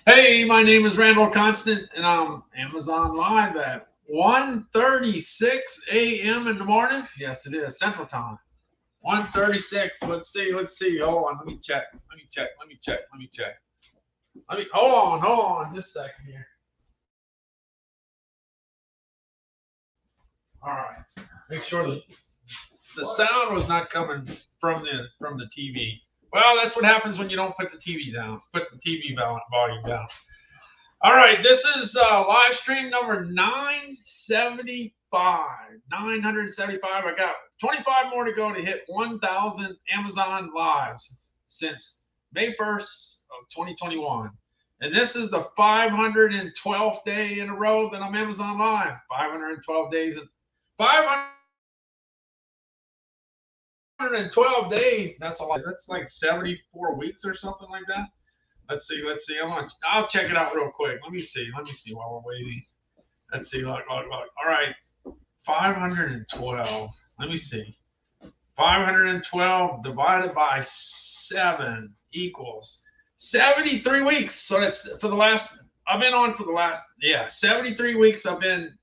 Hey, my name is Randall Constant, and I'm Amazon Live at 1:36 a.m. in the morning. Yes, it is Central Time. 1:36. Let's see. Hold on. Let me check. Hold on. Just a second here. All right. Make sure the sound was not coming from the TV. Well, that's what happens when you don't put the TV down. Put the TV volume down. All right, this is live stream number 975. 975. I got 25 more to go to hit 1,000 Amazon lives since May 1st of 2021. And this is the 512th day in a row that I'm Amazon Live. 512 days and 512 days. That's a lot. That's like 74 weeks or something like that. Let's see. I'll check it out real quick. Let me see while we're waiting. Let's see. Look. All right. 512. Let me see. 512 divided by 7 equals 73 weeks. So that's for the last, I've been on for the last, 73 weeks. I've been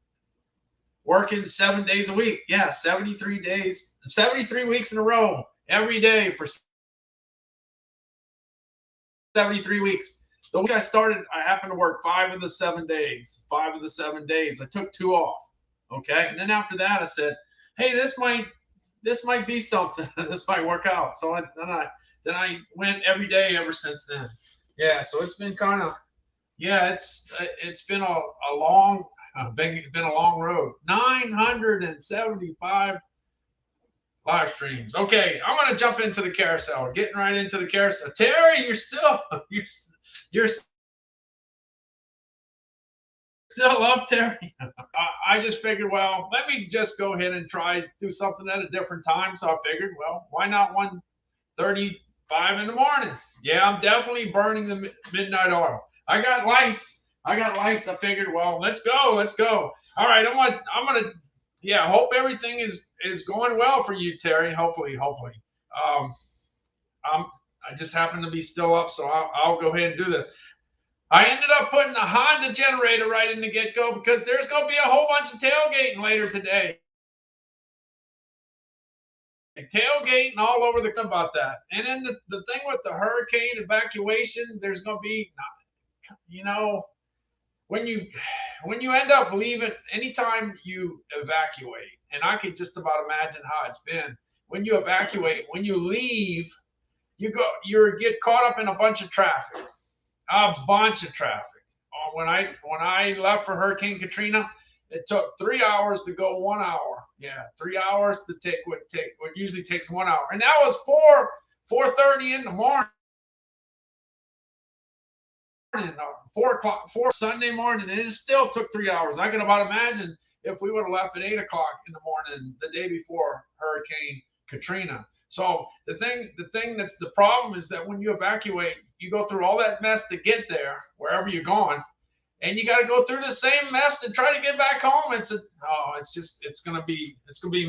working 7 days a week. Yeah, 73 days, 73 weeks in a row, every day for 73 weeks. The week I started, I happened to work 5 of the 7 days. 5 of the 7 days. I took 2 off. Okay. And then after that, I said, hey, this might be something. This might work out. So then I went every day ever since then. Yeah. So it's been kind of, it's been a long, been a long road. 975 live streams. Okay, I'm gonna jump into the carousel. We're getting right into the carousel. Terry, you're still up, Terry. I just figured, well, let me just go ahead and try do something at a different time. So I figured, well, why not 1:35 in the morning? Yeah, I'm definitely burning the midnight oil. I got lights. I figured, well, let's go. All right, I'm gonna hope everything is going well for you, Terry. Hopefully. I just happen to be still up, so I'll go ahead and do this. I ended up putting a Honda generator right in the get-go because there's going to be a whole bunch of tailgating later today. Tailgating all over the about that. And then the thing with the hurricane evacuation, there's going to be, when you end up leaving, anytime you evacuate, and I could just about imagine how it's been when you evacuate, when you leave, you get caught up in a bunch of traffic. When I left for Hurricane Katrina, it took 3 hours to go 1 hour. Yeah, 3 hours to take what usually takes 1 hour, and that was 4:30 in the morning. 4 o'clock, Sunday morning, and it still took 3 hours. I can about imagine if we would have left at 8 o'clock in the morning the day before Hurricane Katrina. So the thing that's the problem is that when you evacuate, you go through all that mess to get there, wherever you're going, and you got to go through the same mess to try to get back home. It's gonna be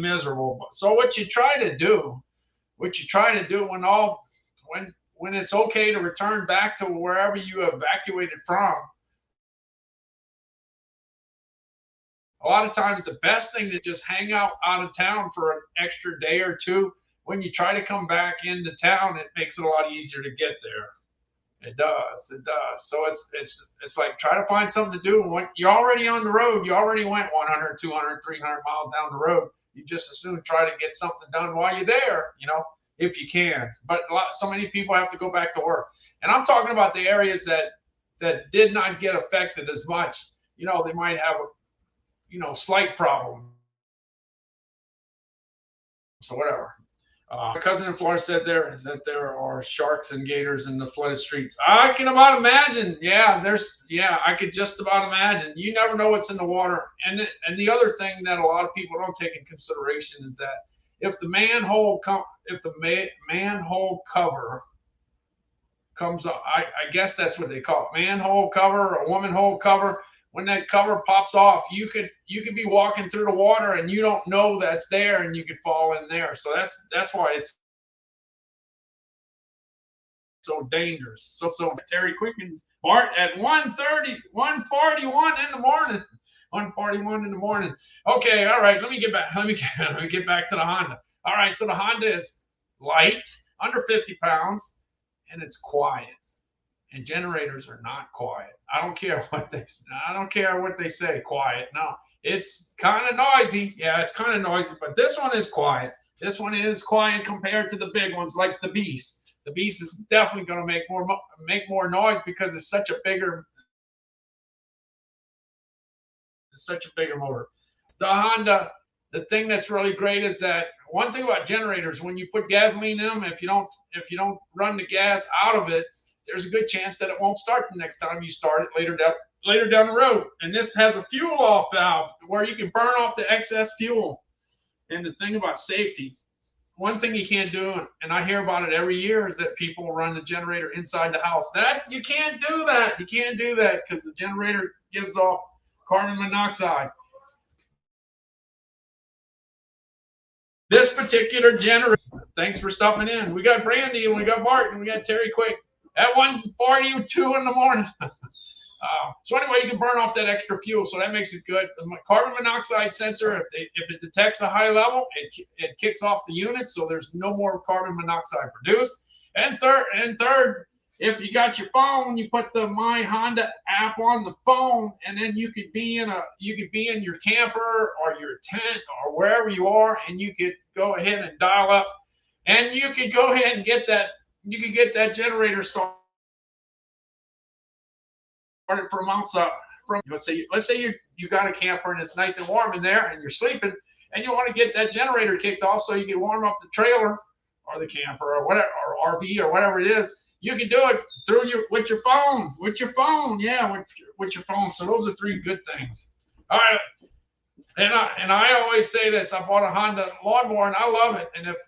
miserable. So what you try to do when it's okay to return back to wherever you evacuated from, a lot of times the best thing to just hang out of town for an extra day or two. When you try to come back into town, it makes it a lot easier to get there. It does. So it's like try to find something to do. When you're already on the road, you already went 100, 200, 300 miles down the road. You just as soon try to get something done while you're there, if you can. But so many people have to go back to work. And I'm talking about the areas that did not get affected as much. They might have a slight problem. So whatever. My cousin in Florida said that there are sharks and gators in the flooded streets. I can about imagine. I could just about imagine. You never know what's in the water. And the other thing that a lot of people don't take in consideration is that if the manhole cover comes up, I guess that's what they call it, manhole cover or woman hole cover. When that cover pops off, you could be walking through the water and you don't know that's there, and you could fall in there. So that's why it's so dangerous. So Terry, quick and Bart at 1:30, 1:41 in the morning. 1:41 in the morning. Okay, all right. Let me get back. Let me get back to the Honda. All right, so the Honda is light, under 50 pounds, and it's quiet. And generators are not quiet. I don't care what they. I don't care what they say. Quiet. No, it's kind of noisy. Yeah, it's kind of noisy, but this one is quiet. This one is quiet compared to the big ones, like the Beast. The Beast is definitely going to make more noise because it's such a bigger motor. The Honda, the thing that's really great is that one thing about generators, when you put gasoline in them, if you don't run the gas out of it, there's a good chance that it won't start the next time you start it later down the road. And this has a fuel off valve where you can burn off the excess fuel. And the thing about safety, one thing you can't do, and I hear about it every year, is that people run the generator inside the house. That you can't do that. You can't do that because the generator gives off carbon monoxide. This particular generator, thanks for stopping in. We got Brandy and we got Bart and we got Terry Quick at 1:42 in the morning. So anyway, you can burn off that extra fuel, so that makes it good. The carbon monoxide sensor, if it detects a high level, it kicks off the unit, so there's no more carbon monoxide produced. And third, if you got your phone, you put the My Honda app on the phone, and then you could be in your camper or your tent or wherever you are, and you could go ahead and dial up, and you could go ahead and get that generator started from outside. Let's say you got a camper and it's nice and warm in there, and you're sleeping, and you want to get that generator kicked off so you can warm up the trailer or the camper or whatever, or RV or whatever it is. You can do it with your phone. With your phone. So those are three good things. All right. And I always say this. I bought a Honda lawnmower and I love it. And if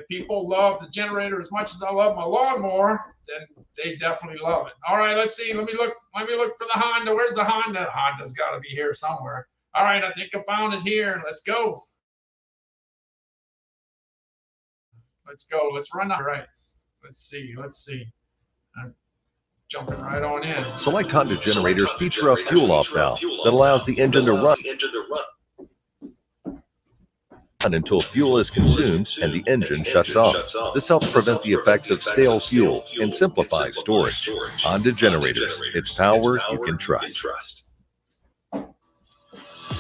people love the generator as much as I love my lawnmower, then they definitely love it. All right, let's see. Let me look for the Honda. Where's the Honda? Honda's got to be here somewhere. All right, I think I found it here. Let's go. Let's run. All right. Let's see. I'm jumping right on in. Select Honda generators feature a fuel off valve that allows the engine to run until fuel is consumed and the engine shuts off. This helps prevent the effects of stale fuel and simplifies storage. Honda generators, it's power you can trust.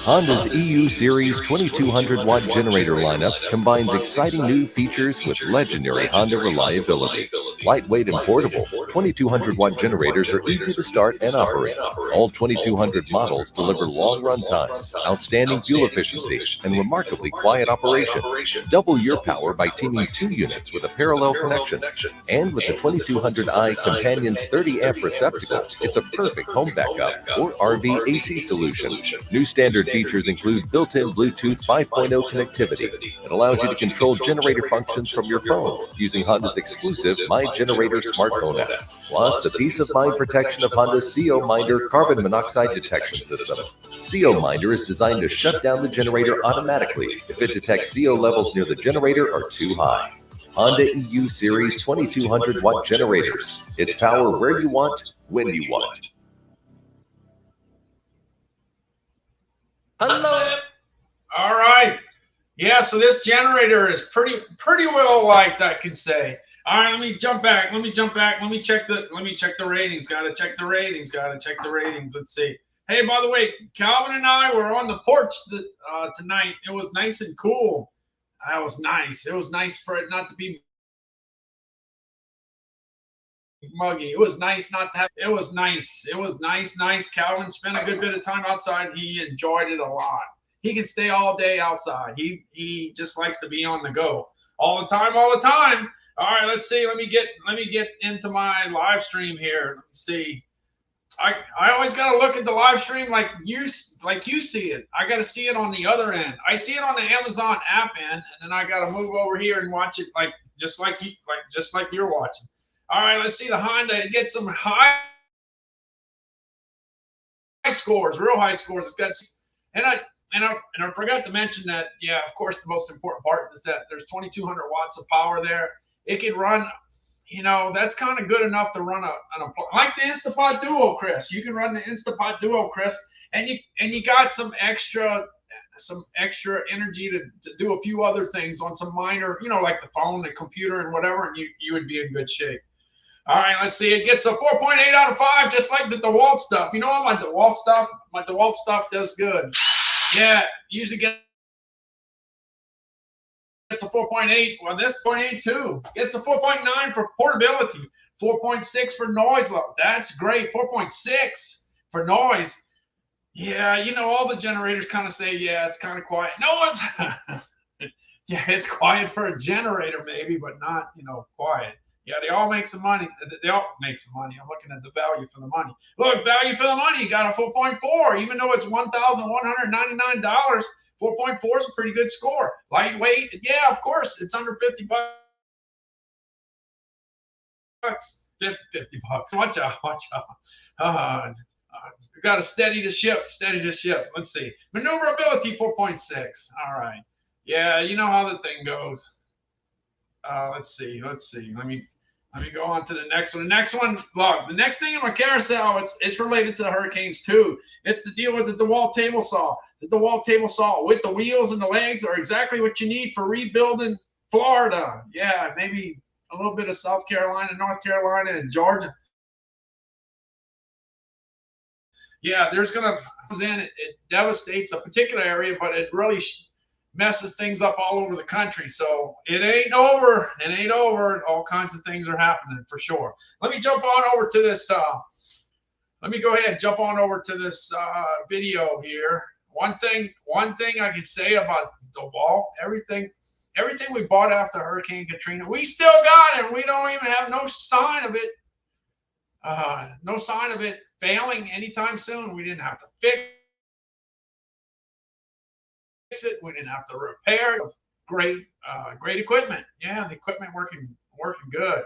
Honda's EU Series 2200-watt generator lineup combines exciting new features with legendary Honda reliability. Lightweight and portable, 2200-watt generators are easy to start and operate. All 2200 models deliver long run times, outstanding fuel efficiency, and remarkably quiet operation. Double your power by teaming 2 units with a parallel connection. And with the 2200i Companion's 30-amp receptacle, it's a perfect home backup or RV AC solution. New standard features include built-in Bluetooth 5.0 connectivity that allows you to control generator functions from your phone using Honda's exclusive My Generator smartphone app. Plus, the peace of mind protection of Honda's CO Minder carbon monoxide detection system. CO Minder is designed to shut down the generator automatically if it detects CO levels near the generator are too high. Honda EU Series 2200-watt generators. It's power where you want, when you want. Hello. All right. Yeah, so this generator is pretty well liked, I can say. All right, let me jump back. Let me check the ratings. Gotta check the ratings. Let's see. Hey, by the way, Calvin and I were on the porch tonight. It was nice and cool. That was nice. It was nice for it not to be muggy. It was nice not to have. It was nice. Calvin spent a good bit of time outside. He enjoyed it a lot. He can stay all day outside. He just likes to be on the go all the time. All right, let's see. Let me get into my live stream here. Let's see. I always got to look at the live stream like you see it. I got to see it on the other end. I see it on the Amazon app end, and then I got to move over here and watch it just like you're watching. All right, let's see the Honda. It gets some high scores, real high scores. It's got, and I forgot to mention that. Yeah, of course, the most important part is that there's 2,200 watts of power there. It can run. you know, that's kind of good enough to run like the Instapot Duo, Chris. You can run the Instapot Duo, Chris, and you got some extra energy to do a few other things on some minor, you know, like the phone, the computer, and whatever, and you would be in good shape. All right, let's see. It gets a 4.8 out of 5, just like the DeWalt stuff. You know what? My DeWalt stuff does good. Yeah, usually gets a 4.8. Well, this 0.8 too. It's a 4.9 for portability, 4.6 for noise level. That's great. 4.6 for noise. Yeah, you know, all the generators kind of say, yeah, it's kind of quiet. No, it's yeah, it's quiet for a generator maybe, but not, you know, quiet. Yeah, they all make some money. They all make some money. I'm looking at the value for the money. Look, value for the money. You got a 4.4, even though it's $1,199. 4.4 is a pretty good score. Lightweight, yeah, of course, it's under 50 bucks. 50 bucks. Watch out. We got a steady to ship. Let's see. Maneuverability 4.6. All right. Yeah, you know how the thing goes. Let's see. Let me go on to the next one. The next one, look, the next thing in my carousel, it's related to the hurricanes too. It's the deal with the DeWalt table saw. The DeWalt table saw with the wheels and the legs are exactly what you need for rebuilding Florida. Yeah, maybe a little bit of South Carolina, North Carolina, and Georgia. Yeah, it devastates a particular area, but it really messes things up all over the country. So it ain't over. All kinds of things are happening for sure. Let me jump on over to this. Let me go ahead and jump on over to this video here. One thing I can say about DeWalt, everything we bought after Hurricane Katrina, we still got it. We don't even have no sign of it. No sign of it failing anytime soon. We didn't have to fix it. We didn't have to repair it. Great equipment. Yeah, the equipment working good.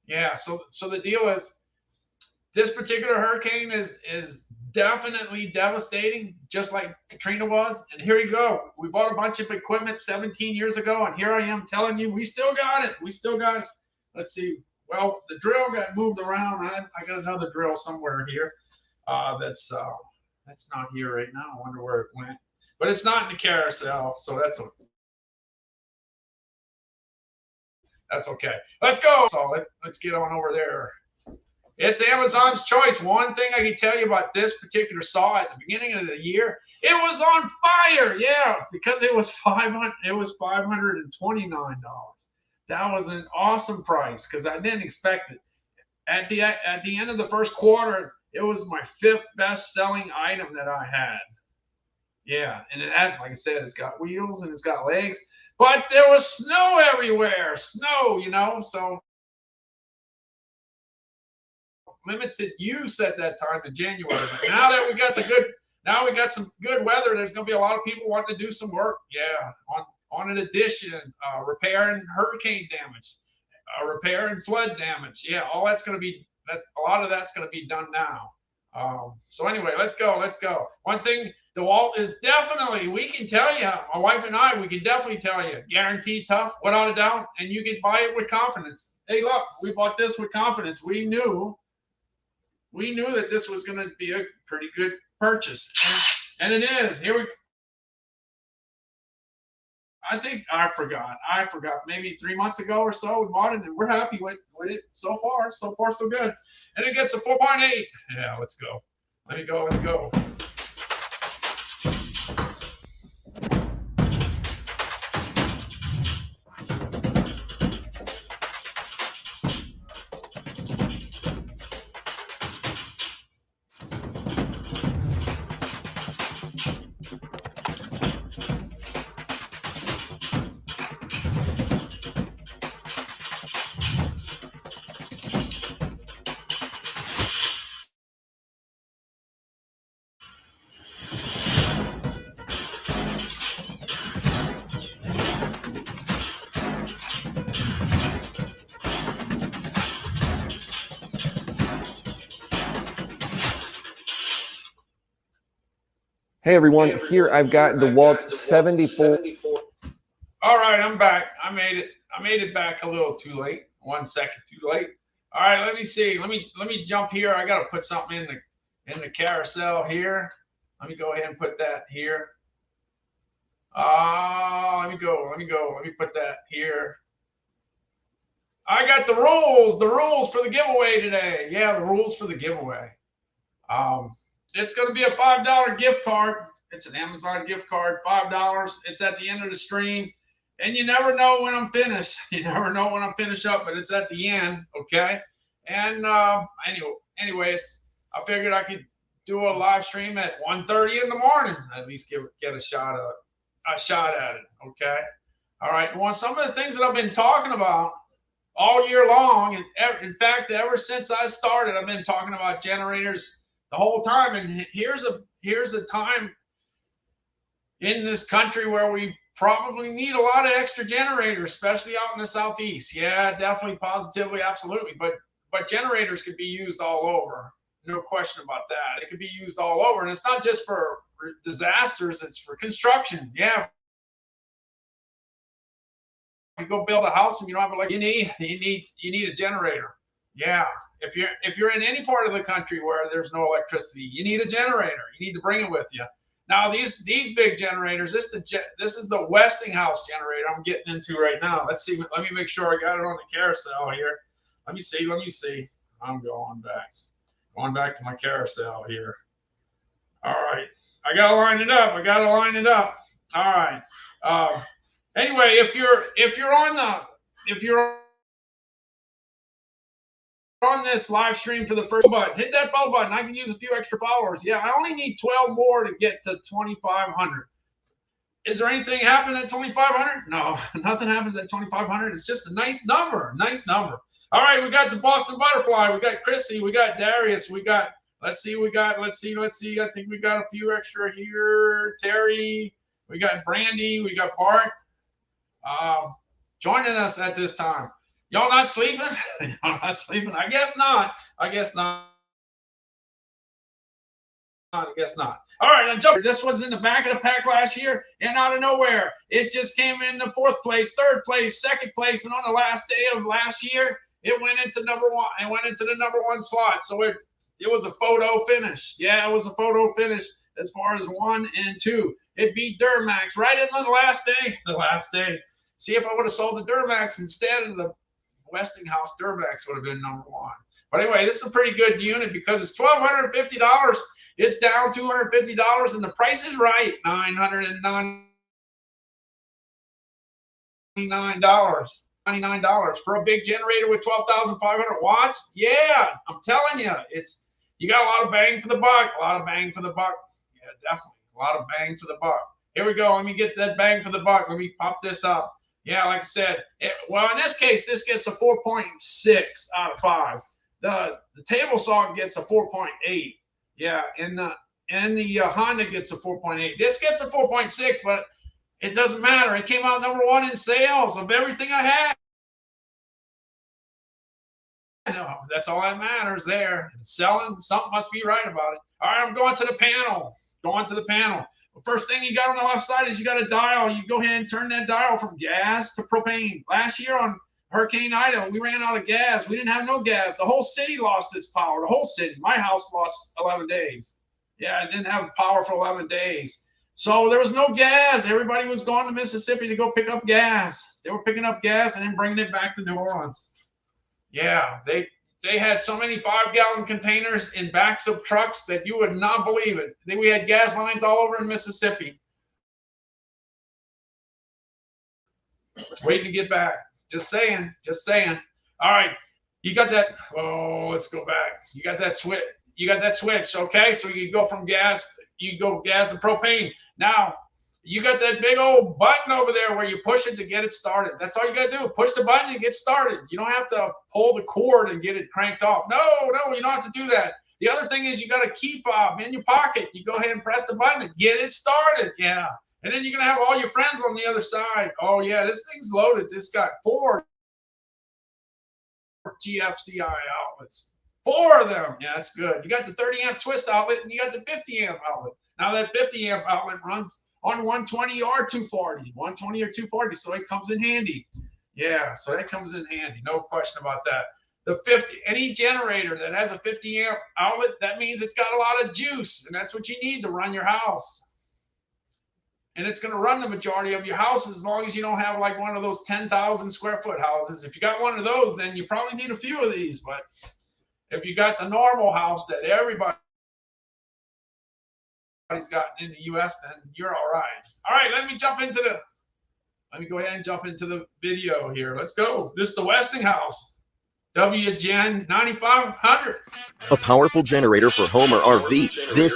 Yeah, so the deal is, this particular hurricane is definitely devastating, just like Katrina was. And here you go. We bought a bunch of equipment 17 years ago, and here I am telling you, we still got it. Let's see. Well, the drill got moved around. I got another drill somewhere here. That's not here right now. I wonder where it went. But it's not in the carousel, so that's okay. Let's go. So let's get on over there. It's Amazon's choice. One thing I can tell you about this particular saw at the beginning of the year, it was on fire. Yeah, because it was $529. That was an awesome price because I didn't expect it. At the end of the first quarter, it was my 5th best selling item that I had. Yeah, and it has, like I said, it's got wheels and it's got legs, but there was snow everywhere. Snow, you know, so limited use at that time in January. But now that we got some good weather, there's going to be a lot of people wanting to do some work. Yeah, on an addition, repairing hurricane damage, repairing flood damage. Yeah, all that's going to be, a lot of that's going to be done now. So anyway, let's go. One thing, DeWalt is definitely, we can tell you, my wife and I, we can definitely tell you, guaranteed tough, without a doubt, and you can buy it with confidence. Hey, look, we bought this with confidence. We knew that this was going to be a pretty good purchase, and it is. I think I forgot. Maybe 3 months ago or so, we bought it, and we're happy with it so far. So far, so good. And it gets a 4.8. Yeah, let's go. Let me go. Hey everyone, here I've got DeWalt 74. All right, I'm back. I made it back a little too late. 1 second too late. All right, let me see. Let me jump here. I got to put something in the carousel here. Let me go ahead and put that here. Let me go. Let me put that here. I got the rules for the giveaway today. Yeah, the rules for the giveaway. It's going to be a $5 gift card. It's an Amazon gift card, $5. It's at the end of the stream. And you never know when I'm finished. You never know when I'm finished up, but it's at the end, okay? And anyway, I figured I could do a live stream at 1:30 in the morning. At least get a shot at it, okay? All right. Well, some of the things that I've been talking about all year long, and in fact, ever since I started, I've been talking about generators the whole time. And here's a time in this country where we probably need a lot of extra generators, especially out in the Southeast. Yeah, definitely, positively, absolutely. But generators could be used all over. No question about that. It could be used all over. And it's not just for disasters, it's for construction. Yeah. If you go build a house and you don't have you need a generator. Yeah. If you're in any part of the country where there's no electricity, you need a generator. You need to bring it with you. Now these big generators, this is the Westinghouse generator I'm getting into right now. Let's see. Let me make sure I got it on the carousel here. Let me see. I'm going back to my carousel here. All right. I gotta line it up. All right. Anyway, if you're on this live stream for the first button, hit that bell button. I can use a few extra followers. Yeah, I only need 12 more to get to 2,500. Is there anything happening at 2,500? No, nothing happens at 2,500. It's just a nice number. All right, we got the Boston Butterfly. We got Chrissy. We got Darius. We got, let's see. I think we got a few extra here. Terry. We got Brandy. We got Bart joining us at this time. Y'all not sleeping? Y'all not sleeping? I guess not. All right, I'm jumping. This was in the back of the pack last year, and out of nowhere, it just came in the 4th place, 3rd place, 2nd place, and on the last day of last year, it went into number 1. It went into the number 1 slot. So it was a photo finish. Yeah, it was a photo finish as far as 1 and 2. It beat Duramax right in the last day. See, if I would have sold the Duramax instead of the Westinghouse, Duramax would have been number 1. But anyway, this is a pretty good unit because it's $1,250. It's down $250, and the price is right, $999 for a big generator with 12,500 watts. Yeah, I'm telling you, you got a lot of bang for the buck. Yeah, definitely, a lot of bang for the buck. Here we go. Let me get that bang for the buck. Let me pop this up. Yeah, like I said, well, in this case, this gets a 4.6 out of 5. The table saw gets a 4.8. Yeah, and the Honda gets a 4.8. This gets a 4.6, but it doesn't matter. It came out number 1 in sales of everything I had. No, that's all that matters there. It's selling. Something must be right about it. All right, I'm going to the panel. The first thing you got on the left side is you got a dial. You go ahead and turn that dial from gas to propane. Last year on Hurricane Ida, we ran out of gas. We didn't have no gas. The whole city lost its power. The whole city. My house lost 11 days. Yeah, it didn't have power for 11 days. So there was no gas. Everybody was going to Mississippi to go pick up gas. They were picking up gas and then bringing it back to New Orleans. Yeah, they had so many 5-gallon containers in backs of trucks that you would not believe it. We had gas lines all over in Mississippi. Waiting to get back. Just saying. All right, you got that. Oh, let's go back. You got that switch. Okay, so you go from gas to propane. Now you got that big old button over there where you push it to get it started. That's all you got to do. Push the button and get started. You don't have to pull the cord and get it cranked off. No, you don't have to do that. The other thing is you got a key fob in your pocket. You go ahead and press the button and get it started. Yeah. And then you're going to have all your friends on the other side. Oh, yeah, this thing's loaded. This got 4 GFCI outlets. 4 of them. Yeah, that's good. You got the 30-amp twist outlet, and you got the 50-amp outlet. Now, that 50-amp outlet runs on 120 or 240. 120 or 240, so it comes in handy. Yeah, so that comes in handy, no question about that. The 50, any generator that has a 50 amp outlet, that means it's got a lot of juice, and that's what you need to run your house. And it's going to run the majority of your house as long as you don't have like one of those 10,000 square foot houses. If you got one of those, then you probably need a few of these. But if you got the normal house that everybody's gotten in the U.S., then you're all right. All right, let me go ahead and jump into the video here. Let's go. This is the Westinghouse WGen 9500. A powerful generator for home or RV. This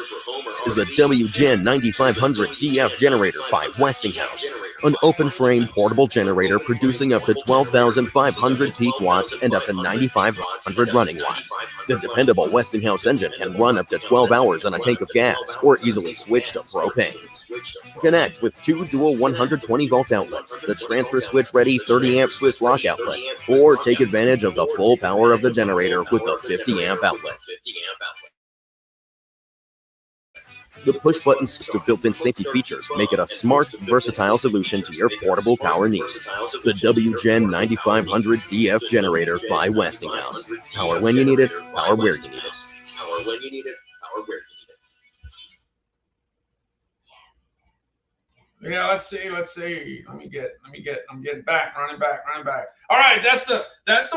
is the WGen 9500 DF generator by Westinghouse. An open-frame portable generator producing up to 12,500 peak watts and up to 9,500 running watts. The dependable Westinghouse engine can run up to 12 hours on a tank of gas or easily switch to propane. Connect with two dual 120-volt outlets, the transfer switch-ready 30-amp Swiss lock outlet, or take advantage of the full power of the generator with a 50-amp outlet. The push-button system built-in safety features make it a smart, versatile solution to your portable power needs. The WGen 9500 DF generator by Westinghouse. Power when you need it, power where you need it. Power when you need it, power where you need it. Yeah, let's see. I'm getting back, running back. All right, that's the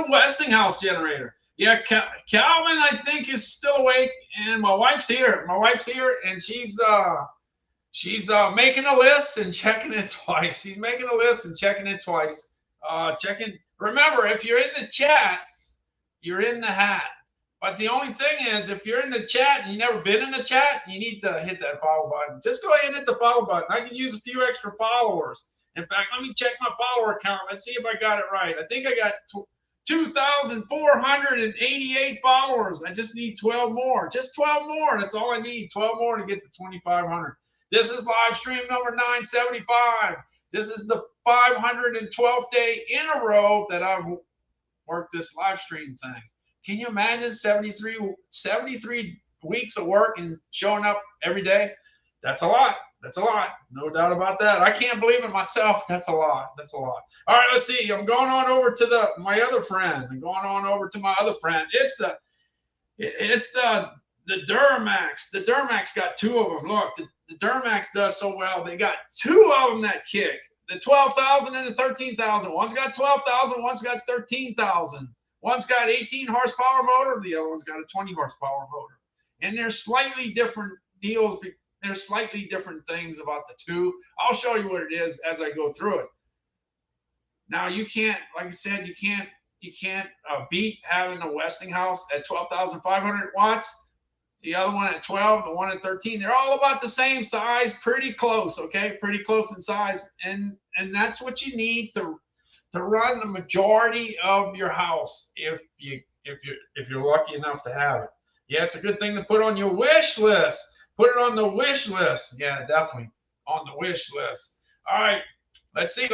Westinghouse generator. Yeah, Calvin, I think, is still awake, and my wife's here. And she's making a list and checking it twice. She's making a list and checking it twice. Remember, if you're in the chat, you're in the hat. But the only thing is, if you're in the chat and you've never been in the chat, you need to hit that follow button. Just go ahead and hit the follow button. I can use a few extra followers. In fact, let me check my follower count. Let's see if I got it right. I think I got 2,488 followers. I just need 12 more. Just 12 more. That's all I need. 12 more to get to 2,500. This is live stream number 975. This is the 512th day in a row that I've worked this live stream thing. Can you imagine 73 weeks of work and showing up every day? That's a lot. No doubt about that. I can't believe it myself. That's a lot. All right, let's see. I'm going on over to my other friend. It's the Duramax. The Duramax got two of them. Look, the Duramax does so well. They got two of them that kick. The 12,000 and the 13,000. One's got 12,000. One's got 13,000. One's got 18 horsepower motor. The other one's got a 20 horsepower motor. And there's slightly different deals. There's slightly different things about the two. I'll show you what it is as I go through it. Now you can't, like I said, you can't beat having a Westinghouse at 12,500 watts. The other one at 12, the one at 13. They're all about the same size, pretty close. Okay, pretty close in size, and that's what you need to run the majority of your house if you're lucky enough to have it. Yeah, it's a good thing to put on your wish list. Put it on the wish list. Yeah, definitely on the wish list. All right, let's see.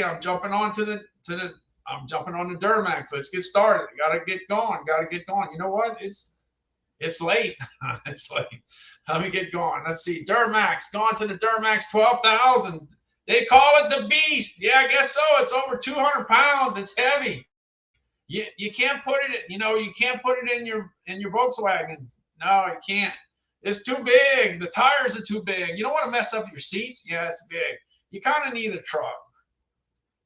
I'm jumping on the Duramax. Let's get started. Gotta get going. You know what? It's late. It's late. Let me get going. Let's see. Duramax. Gone to the Duramax 12,000. They call it the Beast. Yeah, I guess so. It's over 200 pounds. It's heavy. You can't put it. You can't put it in your Volkswagen. No, you can't. It's too big. The tires are too big. You don't want to mess up your seats. Yeah, it's big. You kind of need a truck.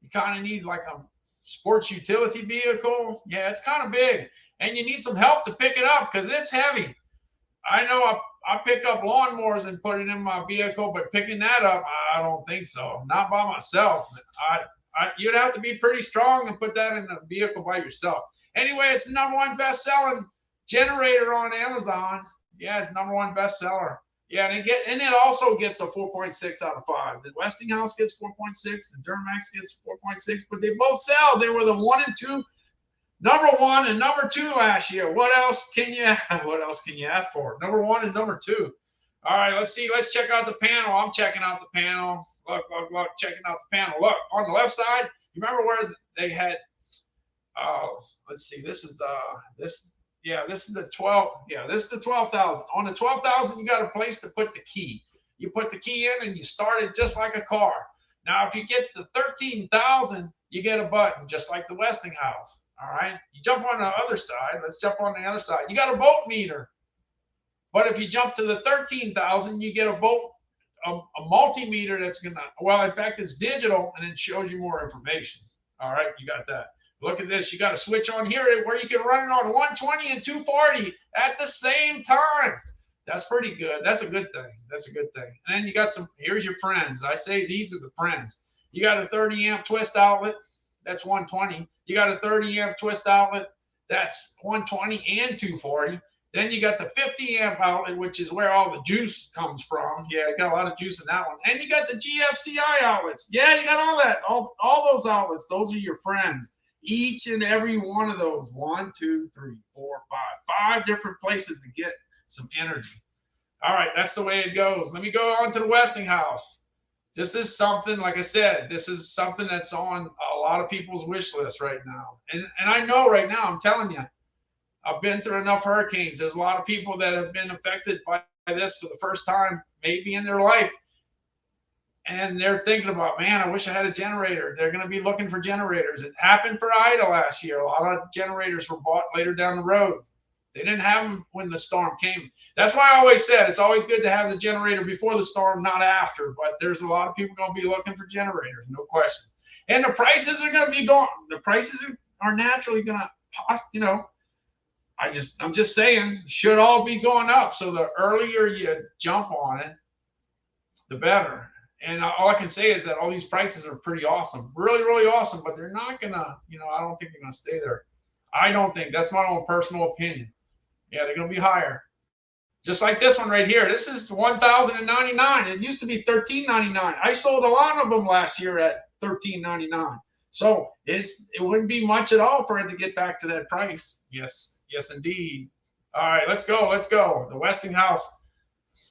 You kind of need like a sports utility vehicle. Yeah, it's kind of big. And you need some help to pick it up because it's heavy. I know I pick up lawnmowers and put it in my vehicle, but picking that up, I don't think so. Not by myself. You'd have to be pretty strong and put that in a vehicle by yourself. Anyway, it's the #1 best-selling generator on Amazon. Yeah, it's #1 bestseller. Yeah, and it also gets a 4.6 out of 5. The Westinghouse gets 4.6. The Duramax gets 4.6. But they both sell. They were the 1 and 2, #1 and #2 last year. What else can you ask for? #1 and #2. All right, let's see. Let's check out the panel. I'm checking out the panel. Look, checking out the panel. Look, on the left side, you remember where they had, let's see, this is the 12. Yeah, this is the 12,000. On the 12,000, you got a place to put the key. You put the key in and you start it just like a car. Now, if you get the 13,000, you get a button, just like the Westinghouse. All right. You jump on the other side. Let's jump on the other side. You got a voltmeter. But if you jump to the 13,000, you get a multimeter that's going to, well, in fact, it's digital and it shows you more information. All right. You got that. Look at this. You got a switch on here where you can run it on 120 and 240 at the same time. That's pretty good. That's a good thing. That's a good thing. And then you got some, here's your friends. I say these are the friends. You got a 30 amp twist outlet. That's 120. You got a 30 amp twist outlet. That's 120 and 240. Then you got the 50 amp outlet, which is where all the juice comes from. Yeah, you got a lot of juice in that one. And you got the GFCI outlets. Yeah, you got all that. All those outlets. Those are your friends. Each and every one of those. 1, 2, 3, 4, 5 different places to get some energy. All right, that's the way it goes. Let me go on to the Westinghouse. This is something, like I said, this is something that's on a lot of people's wish list right now. And I know right now, I'm telling you, I've been through enough hurricanes. There's a lot of people that have been affected by this for the first time, maybe in their life. And they're thinking about, man, I wish I had a generator. They're going to be looking for generators. It happened for Ida last year. A lot of generators were bought later down the road. They didn't have them when the storm came. That's why I always said it's always good to have the generator before the storm, not after. But there's a lot of people going to be looking for generators, no question. And the prices are going to be gone. The prices are naturally going to, you know, I'm just saying, should all be going up. So the earlier you jump on it, the better. And all I can say is that all these prices are pretty awesome, really, really awesome. But they're not going to, you know, I don't think they're going to stay there. I don't think. That's my own personal opinion. Yeah, they're going to be higher. Just like this one right here. This is $1,099. It used to be $1,399. I sold a lot of them last year at $1,399. So it wouldn't be much at all for it to get back to that price. Yes, yes, indeed. All right, let's go. Let's go. The Westinghouse.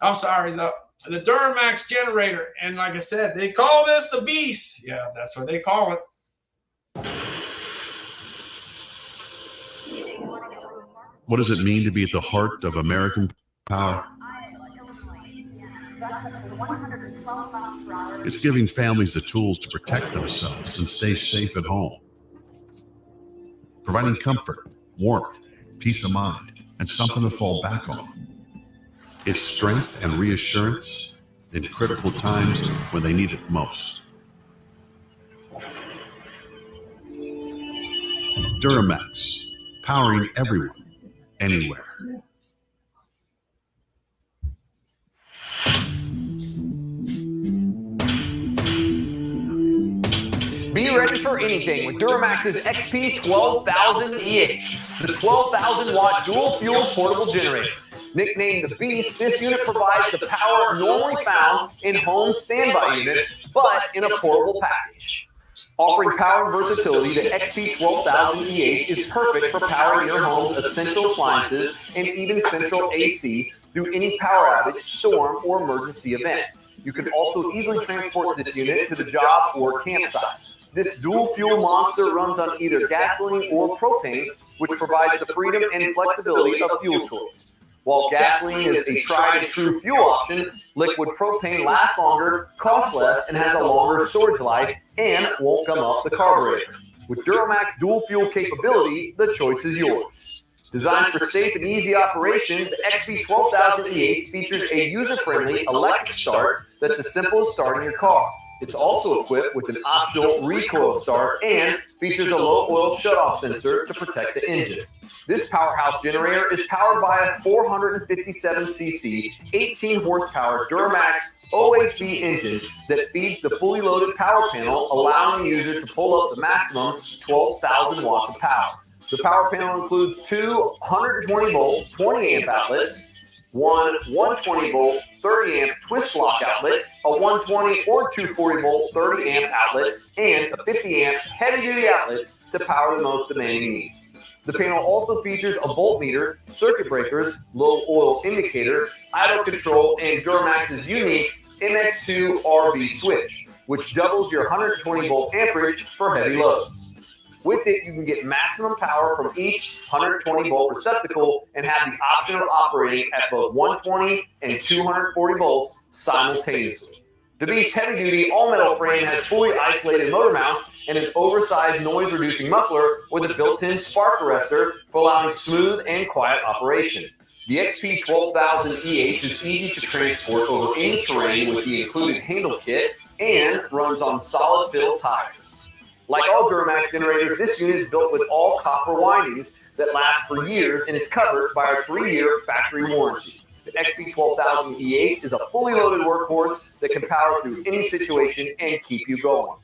I'm sorry, the Duramax Generator. And like I said, they call this the Beast. Yeah, that's what they call it. What does it mean to be at the heart of American power? It's giving families the tools to protect themselves and stay safe at home. Providing comfort, warmth, peace of mind, and something to fall back on. It's strength and reassurance in critical times when they need it most. Duramax, powering everyone. Anywhere. Be ready for anything with Duramax's XP 12,000 EH, the 12,000 watt dual fuel portable generator. Nicknamed the Beast, this unit provides the power normally found in home standby units, but in a portable package. Offering power and versatility, the XP 12,000 EH is perfect for powering your home's essential appliances and even central AC through any power outage, storm, or emergency event. You can also easily transport this unit to the job or campsite. This dual fuel monster runs on either gasoline or propane, which provides the freedom and flexibility of fuel choice. While gasoline is a tried and true fuel option, liquid propane lasts longer, costs less, and has a longer storage life, and won't gum up the carburetor. With Duramax dual fuel capability, the choice is yours. Designed for safe and easy operation, the XP 12,000 EH features a user-friendly electric start that's as simple as starting your car. It's also equipped with an optional recoil start and features a low-oil shutoff sensor to protect the engine. This powerhouse generator is powered by a 457cc, 18-horsepower Duramax OHV engine that feeds the fully loaded power panel, allowing the user to pull up the maximum 12,000 watts of power. The power panel includes two 120-volt 20-amp outlets, one 120-volt 30-amp twist lock outlet, a 120 or 240-volt 30-amp outlet, and a 50-amp heavy-duty outlet to power the most demanding needs. The panel also features a voltmeter, circuit breakers, low oil indicator, idle control, and Duramax's unique MX2 RV switch, which doubles your 120-volt amperage for heavy loads. With it, you can get maximum power from each 120-volt receptacle and have the option of operating at both 120 and 240 volts simultaneously. The Beast's heavy-duty all-metal frame has fully isolated motor mounts and an oversized noise-reducing muffler with a built-in spark arrestor for allowing smooth and quiet operation. The XP 12000 EH is easy to transport over any terrain with the included handle kit and runs on solid fill tires. Like all Duramax generators, this unit is built with all copper windings that last for years, and it's covered by our 3-year factory warranty. The XP 12000 EH is a fully loaded workhorse that can power through any situation and keep you going.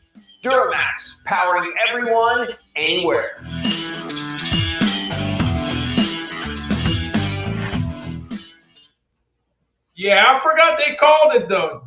Duramax, powering everyone, anywhere. Yeah, I forgot they called it the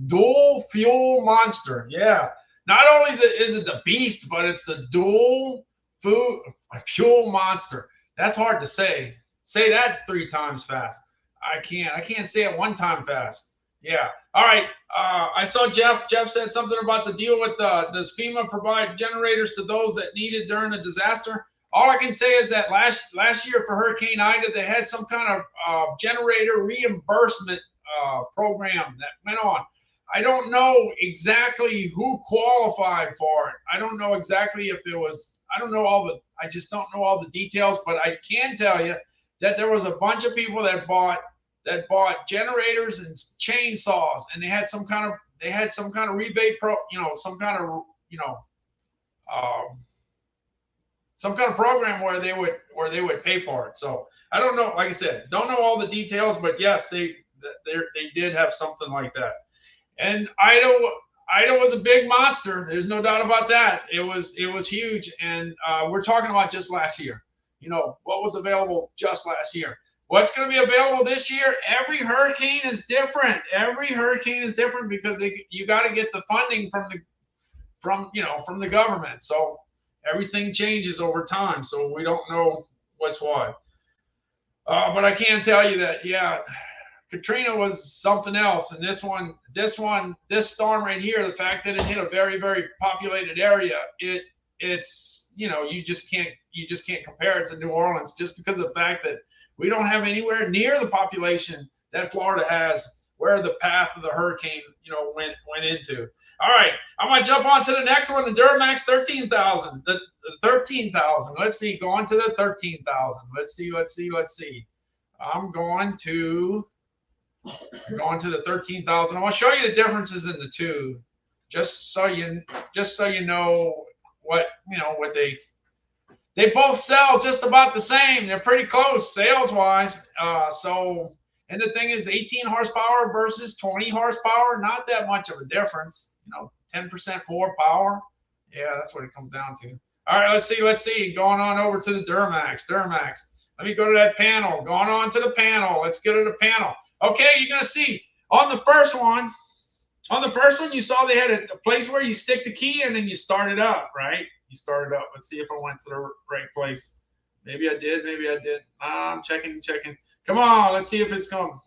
dual fuel monster. Yeah, not only is it the Beast, but it's the dual fuel monster. That's hard to say. Say that 3 times fast. I can't say it 1 time fast. Yeah. All right. I saw Jeff. Jeff said something about the deal with does FEMA provide generators to those that need it during a disaster? All I can say is that last year for Hurricane Ida, they had some kind of generator reimbursement program that went on. I don't know exactly who qualified for it. I don't know exactly if it was. I just don't know all the details. But I can tell you that there was a bunch of people that bought generators and chainsaws, and they had some kind of rebate some kind of program where they would pay for it. So I don't know. Like I said, don't know all the details, but yes, they did have something like that. And Ida was a big monster. There's no doubt about that. It was huge, and we're talking about just last year. What was available just last year. What's going to be available this year? Every hurricane is different. Every hurricane is different because you got to get the funding from the government. So everything changes over time. So we don't know what's what. But I can tell you that, yeah, Katrina was something else. And this storm right here, the fact that it hit a very, very populated area, it's you just can't compare it to New Orleans just because of the fact that we don't have anywhere near the population that Florida has where the path of the hurricane, went into. All right, I'm going to jump on to the next one, the Duramax 13,000. The 13,000. Let's see, go on to the 13,000. Let's see. I'm going to the 13,000. I want to show you the differences in the two, just so you know what they both sell just about the same. They're pretty close sales wise. And the thing is, 18 horsepower versus 20 horsepower, not that much of a difference. 10% more power. Yeah, that's what it comes down to. All right, let's see. Going on over to the Duramax. Let me go to that panel. Going on to the panel. Let's go to the panel. Okay, you're going to see on the first one, you saw they had a place where you stick the key and then you start it up, right? You start it up. Let's see if I went to the right place. Maybe I did. I'm checking. Come on, let's see if it's going.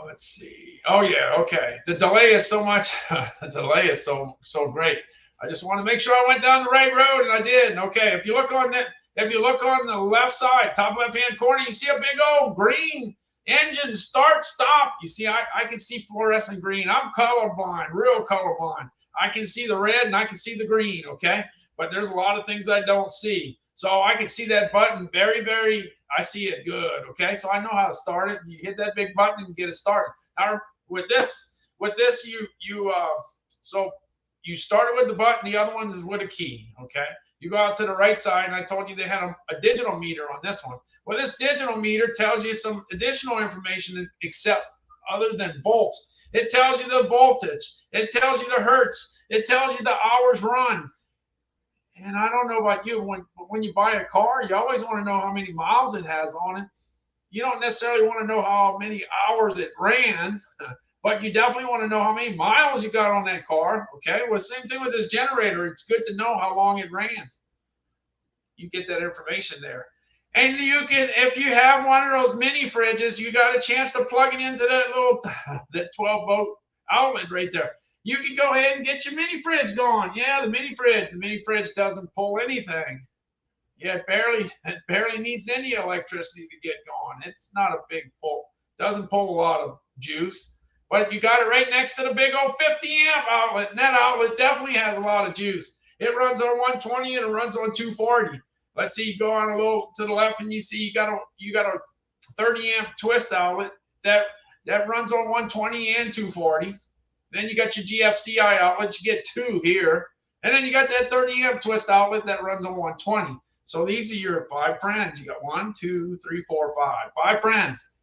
Let's see. Oh yeah, okay. The delay is so much. The delay is so great. I just want to make sure I went down the right road, and I did. Okay, if you look on the left side, top left-hand corner, you see a big old green engine start stop. You see, I can see fluorescent green. I'm colorblind, real colorblind. I can see the red and I can see the green. Okay, but there's a lot of things I don't see. So I can see that button very, very, I see it good, okay? So I know how to start it. You hit that big button and get it started. Now, with this, so you start it with the button, the other ones is with a key, okay? You go out to the right side, and I told you they had a digital meter on this one. Well, this digital meter tells you some additional information except other than volts. It tells you the voltage. It tells you the hertz. It tells you the hours run. And I don't know about you, when you buy a car, you always want to know how many miles it has on it. You don't necessarily want to know how many hours it ran, but you definitely want to know how many miles you got on that car. Okay, well, same thing with this generator. It's good to know how long it ran. You get that information there. And you can, if you have one of those mini fridges, you got a chance to plug it into that 12-volt outlet right there. You can go ahead and get your mini fridge going. Yeah, the mini fridge doesn't pull anything. Yeah, it barely needs any electricity to get going. It's not a big pull. Doesn't pull a lot of juice, but you got it right next to the big old 50 amp outlet, and that outlet definitely has a lot of juice. It runs on 120 and it runs on 240. Let's see, you go on a little to the left and you see you got a 30 amp twist outlet that runs on 120 and 240. Then you got your GFCI outlet, you get two here. And then you got that 30 amp twist outlet that runs on 120. So these are your 5 friends. You got 1, 2, 3, 4, 5. 5 friends.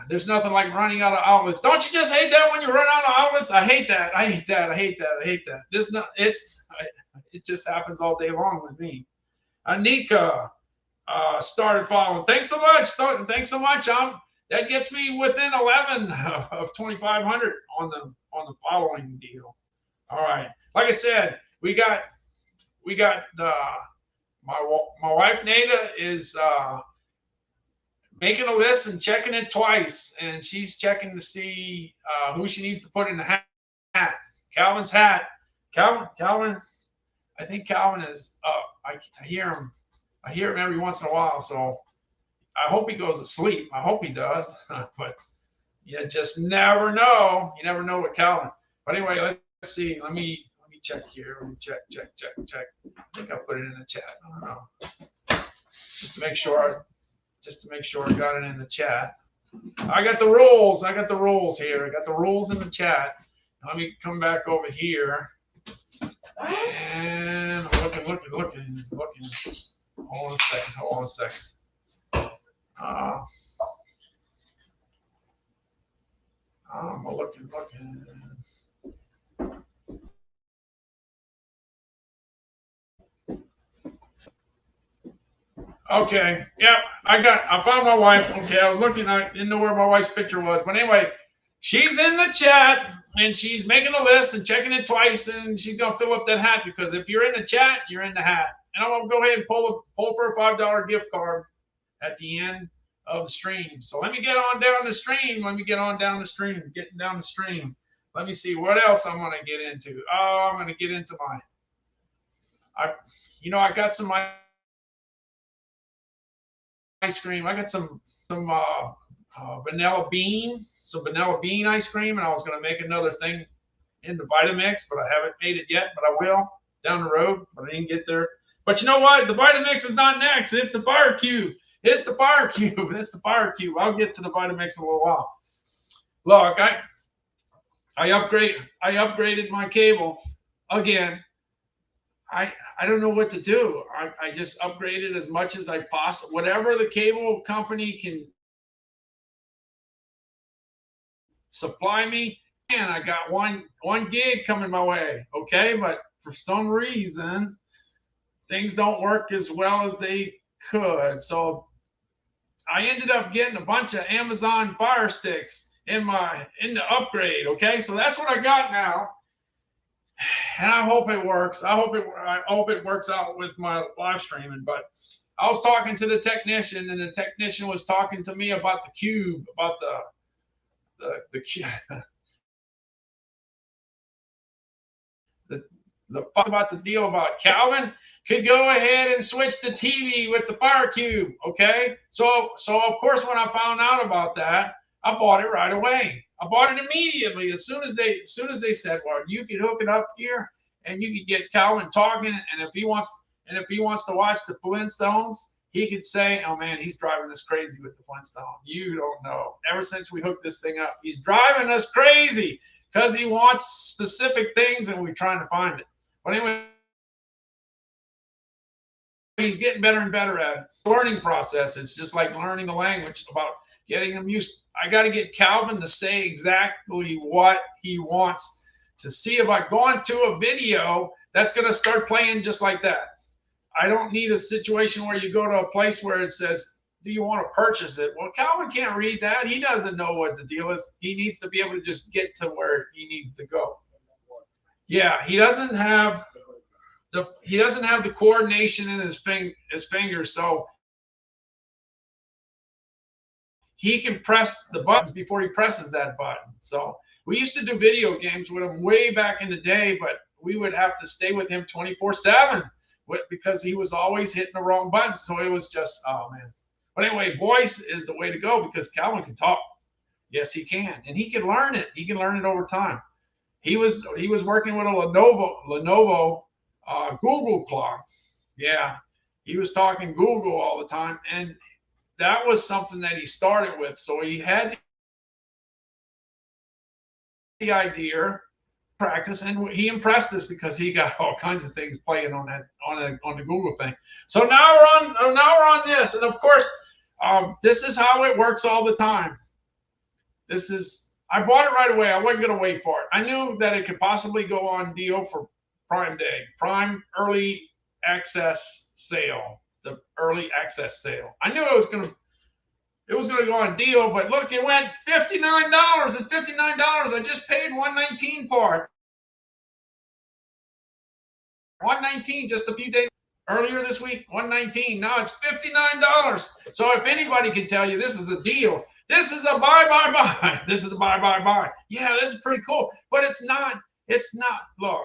There's nothing like running out of outlets. Don't you just hate that when you run out of outlets? I hate that. I hate that. I hate that. I hate that. It just happens all day long with me. Anika started following. Thanks so much. Thanks so much. That gets me within 11 of 2,500 on the following deal. All right. Like I said, we got my wife Nada is making a list and checking it twice, and she's checking to see who she needs to put in the hat. Calvin's hat. Calvin. I think Calvin is up. I hear him. I hear him every once in a while. So I hope he goes to sleep. I hope he does. But you just never know. You never know with Calvin. But anyway, let's see. Let me check here. Let me check. I think I put it in the chat. I don't know. Just to make sure I got it in the chat. I got the rules. I got the rules here. I got the rules in the chat. Let me come back over here. And I'm looking. Hold on a second. I'm looking. Okay. Yep. I found my wife. Okay. I was looking. I didn't know where my wife's picture was. But anyway, she's in the chat and she's making a list and checking it twice, and she's going to fill up that hat, because if you're in the chat, you're in the hat. And I'm going to go ahead and pull for a $5 gift card at the end of the stream. So let me get on down the stream. Getting down the stream. Let me see what else I'm going to get into. Oh, I'm going to get into I got some ice cream. I got some vanilla bean ice cream, and I was going to make another thing in the Vitamix, but I haven't made it yet, but I will down the road, but I didn't get there. But you know what? The Vitamix is not next. It's the Fire Cube. I'll get to the Vitamix in a little while. Look, I upgraded my cable again. I don't know what to do. I just upgraded as much as I possibly, whatever the cable company can supply me. And I got one gig coming my way. Okay, but for some reason things don't work as well as they could. So I ended up getting a bunch of Amazon Fire Sticks in the upgrade. Okay, so that's what I got now. And I hope it works. I hope it works out with my live streaming. But I was talking to the technician, and the technician was talking to me about the cube, about the cube. About the deal about Calvin could go ahead and switch the TV with the Fire Cube. Okay, so of course when I found out about that, I bought it right away. I bought it immediately as soon as they said, well, you could hook it up here and you could get Calvin talking, and if he wants to watch the Flintstones, he could say, oh man, he's driving us crazy with the Flintstone. You don't know. Ever since we hooked this thing up, he's driving us crazy because he wants specific things and we're trying to find it. But anyway, he's getting better and better at it. Learning process. It's just like learning a language, about getting him used. I got to get Calvin to say exactly what he wants to see if I go into a video that's going to start playing just like that. I don't need a situation where you go to a place where it says, do you want to purchase it? Well, Calvin can't read that. He doesn't know what the deal is. He needs to be able to just get to where he needs to go. Yeah, he doesn't have the coordination in his fingers, so he can press the buttons before he presses that button. So we used to do video games with him way back in the day, but we would have to stay with him 24/7 because he was always hitting the wrong buttons. So it was just, oh man. But anyway, voice is the way to go because Calvin can talk. Yes, he can, and he can learn it. He can learn it over time. He was working with a Lenovo Google clock. Yeah, he was talking Google all the time, and that was something that he started with. So he had the idea, practice, and he impressed us because he got all kinds of things playing on the Google thing. So now we're on this, and of course, this is how it works all the time. I bought it right away. I wasn't going to wait for it. I knew that it could possibly go on deal for Prime Day, Prime Early Access Sale, the Early Access Sale. I knew it was going to go on deal, but look, it went $59, and $59, I just paid $119 for it. $119 just a few days earlier this week, $119. Now it's $59. So if anybody can tell you this is a deal, this is a buy. This is a buy. Yeah, this is pretty cool. But it's not, look,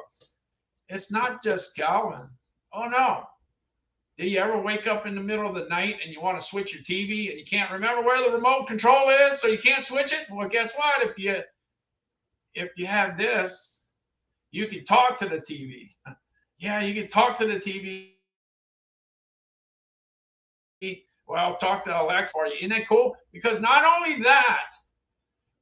it's not just Calvin. Oh no. Do you ever wake up in the middle of the night and you want to switch your TV and you can't remember where the remote control is, so you can't switch it? Well, guess what? If you have this, you can talk to the TV. Yeah, you can talk to the TV. Well, talk to Alexa for you. Isn't that cool? Because not only that,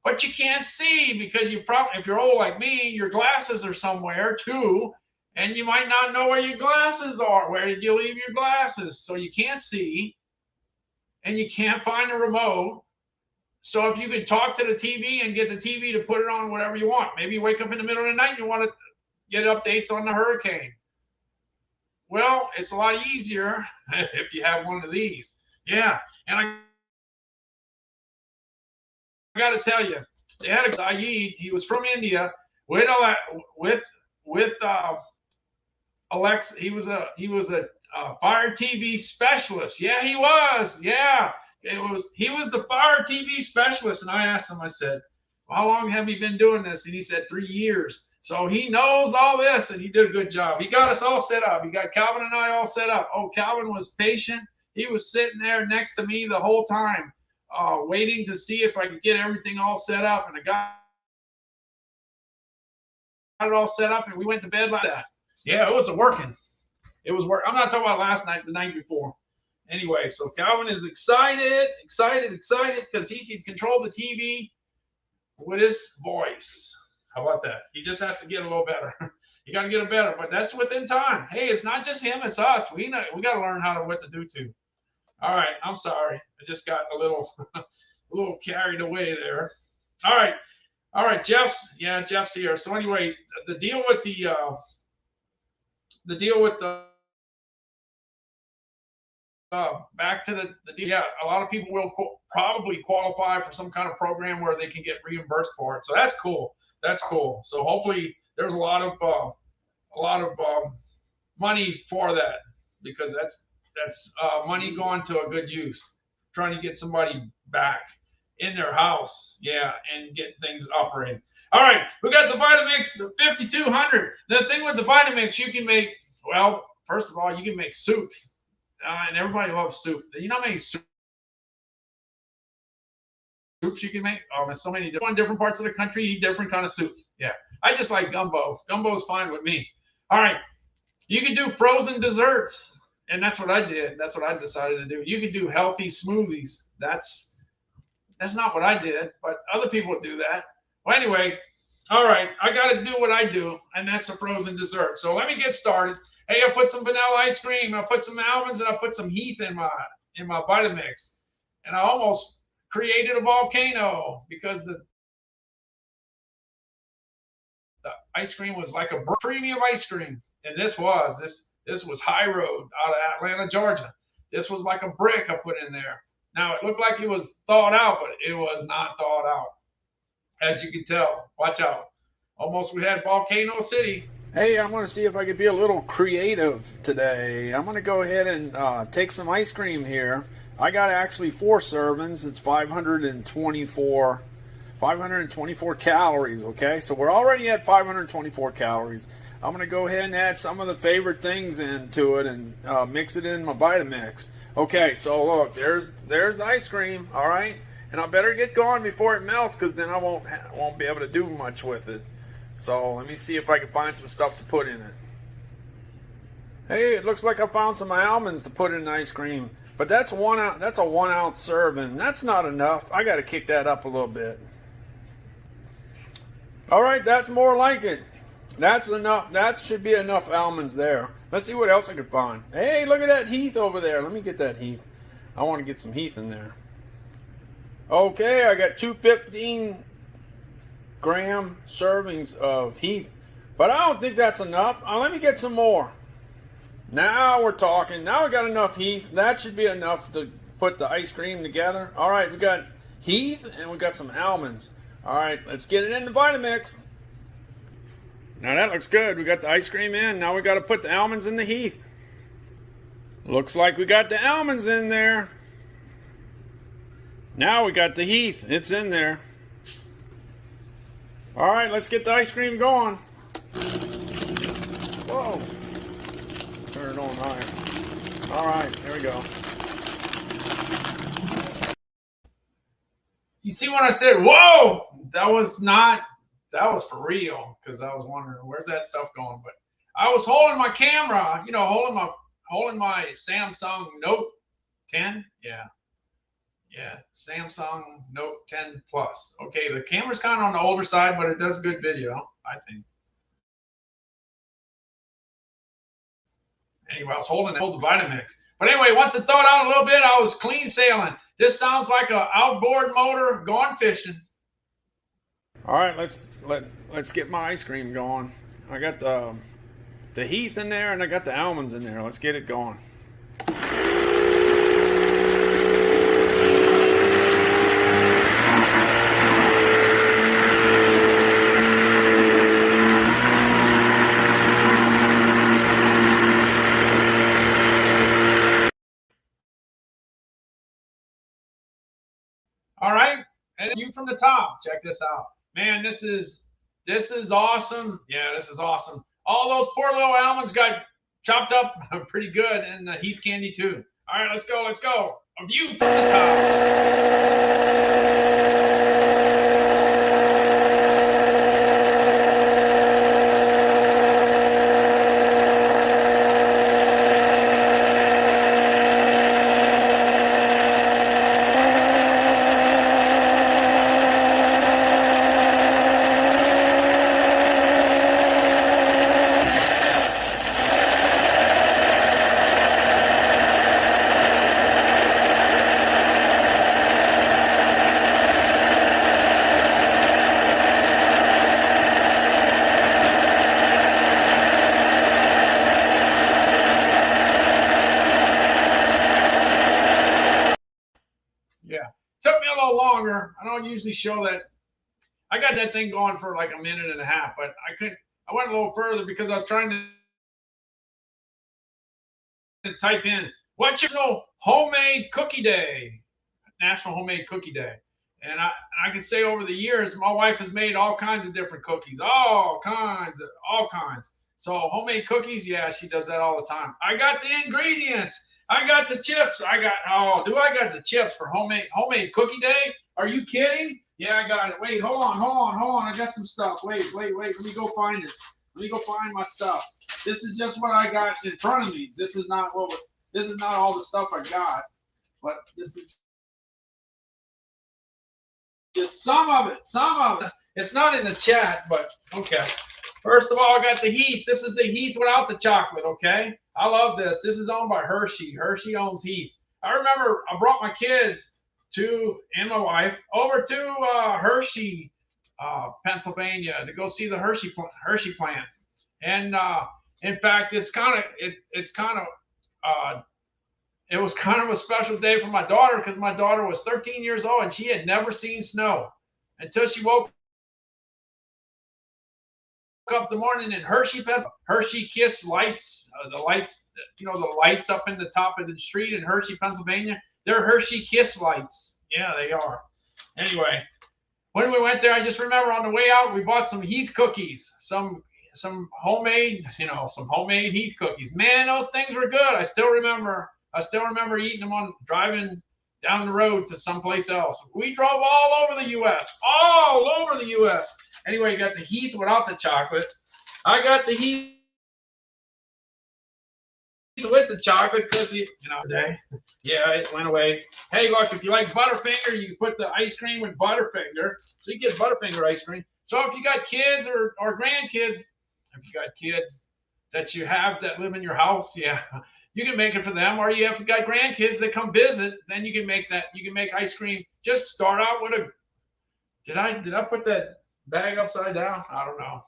but you can't see because if you're old like me, your glasses are somewhere too, and you might not know where your glasses are. Where did you leave your glasses? So you can't see, and you can't find the remote. So if you could talk to the TV and get the TV to put it on whatever you want, maybe you wake up in the middle of the night and you want to get updates on the hurricane. Well, it's a lot easier if you have one of these. Yeah, and I got to tell you, they had a Saeed. He was from India with Alexa. He was a fire TV specialist. Yeah, he was. Yeah, he was the fire TV specialist. And I asked him. I said, well, "How long have you been doing this?" And he said, 3 years. So he knows all this, and he did a good job. He got us all set up. He got Calvin and I all set up. Oh, Calvin was patient. He was sitting there next to me the whole time, waiting to see if I could get everything all set up. And I got it all set up, and we went to bed like that. Yeah, it was working. It was working. I'm not talking about last night, the night before. Anyway, so Calvin is excited because he can control the TV with his voice. How about that? He just has to get a little better. You got to get it better, but that's within time. Hey, it's not just him; it's us. We got to learn what to do too. All right, I'm sorry. I just got a little carried away there. All right. Jeff's here. So anyway, the deal with back to the deal. Yeah, a lot of people will probably qualify for some kind of program where they can get reimbursed for it. So that's cool. So hopefully there's a lot of money for that, because that's money going to a good use, trying to get somebody back in their house, yeah, and get things operating. All right, we got the Vitamix 5200. The thing with the Vitamix, you can make, well, first of all, you can make soups, and everybody loves soup. You know how many soups you can make? Oh, there's so many different parts of the country eat different kind of soups. Yeah, I just like gumbo. Gumbo is fine with me. All right, you can do frozen desserts, and that's what I did. That's what I decided to do. You can do healthy smoothies. That's not what I did, but other people do that. Well, anyway, all right, I got to do what I do, and that's a frozen dessert. So let me get started. Hey, I put some vanilla ice cream, I put some almonds, and I put some Heath in my Vitamix, and I almost created a volcano because the ice cream was like a premium ice cream, and this was High Road out of Atlanta, Georgia. This was like a brick I put in there. Now it looked like it was thawed out, but it was not thawed out, as you can tell. Watch out! Almost we had Volcano City. Hey, I'm going to see if I could be a little creative today. I'm going to go ahead and take some ice cream here. I got actually 4 servings. It's 524 calories, okay? So we're already at 524 calories. I'm going to go ahead and add some of the favorite things into it and mix it in my Vitamix. Okay, so look, there's the ice cream, all right? and I better get going before it melts, because then I won't be able to do much with it. So let me see if I can find some stuff to put in it. Hey, it looks like I found some almonds to put in ice cream, but that's a 1 ounce serving. That's not enough. I got to kick that up a little bit. All right, that's more like it. That's enough. That should be enough almonds there. Let's see what else I can find. Hey, look at that heath over there. Let me get that heath. I want to get some heath in there. Okay, I got 2 15-gram servings of heath, but I don't think that's enough. Let me get some more. Now we're talking. Now we got enough heath. That should be enough to put the ice cream together. All right, we got heath and we got some almonds. All right, let's get it in the Vitamix. Now that looks good. We got the ice cream in. Now we got to put the almonds in the heath. Looks like we got the almonds in there. Now we got the heath. It's in there. All right, let's get the ice cream going. Whoa. Turn it on higher. All right, there we go. You see when I said, whoa, that was for real, because I was wondering, where's that stuff going? But I was holding my camera, holding my Samsung Note 10. Yeah, Samsung Note 10 Plus. Okay, the camera's kind of on the older side, but it does good video, I think. Anyway, I was holding the Vitamix. But anyway, once it thawed out a little bit, I was clean sailing. This sounds like an outboard motor going fishing. All right, let's get my ice cream going. I got the heath in there and I got the almonds in there. Let's get it going. All right, and then you from the top. Check this out, man. This is awesome. Yeah, this is awesome. All those poor little almonds got chopped up pretty good, and the heath candy too. All right, let's go. A view from the top. Took me a little longer. I don't usually show that. I got that thing going for like a minute and a half, but I went a little further because I was trying to type in, what's your homemade cookie day? National Homemade Cookie Day. And I can say over the years, my wife has made all kinds of different cookies, all kinds. So homemade cookies, yeah, she does that all the time. I got the ingredients. I got the chips. I got the chips for homemade cookie day? Are you kidding? Yeah, I got it. Wait, hold on. I got some stuff. Wait. Let me go find it. Let me go find my stuff. This is just what I got in front of me. This is not all the stuff I got, but this is just some of it. It's not in the chat, but okay. First of all, I got the Heath. This is the Heath without the chocolate, okay? I love this. This is owned by Hershey. Hershey owns Heath. I remember I brought my kids and my wife over to Hershey, Pennsylvania to go see the Hershey plant. And in fact, it was kind of a special day for my daughter because my daughter was 13 years old and she had never seen snow until she woke up the morning in Hershey Kiss lights, the lights up in the top of the street in Hershey, Pennsylvania. They're Hershey Kiss lights. Yeah, they are. Anyway, when we went there, I just remember on the way out, we bought some Heath cookies, some homemade Heath cookies. Man, those things were good. I still remember eating them on driving down the road to someplace else. We drove all over the U.S. All over the U.S. Anyway, you got the Heath without the chocolate. I got the Heath with the chocolate because today, yeah, it went away. Hey, look, if you like Butterfinger, you put the ice cream with Butterfinger, so you get Butterfinger ice cream. So if you got kids or grandkids, if you got kids that you have that live in your house, yeah, you can make it for them. Or if you got grandkids that come visit, then you can make that. You can make ice cream. Just start out with a. Did I put that bag upside down? I don't know.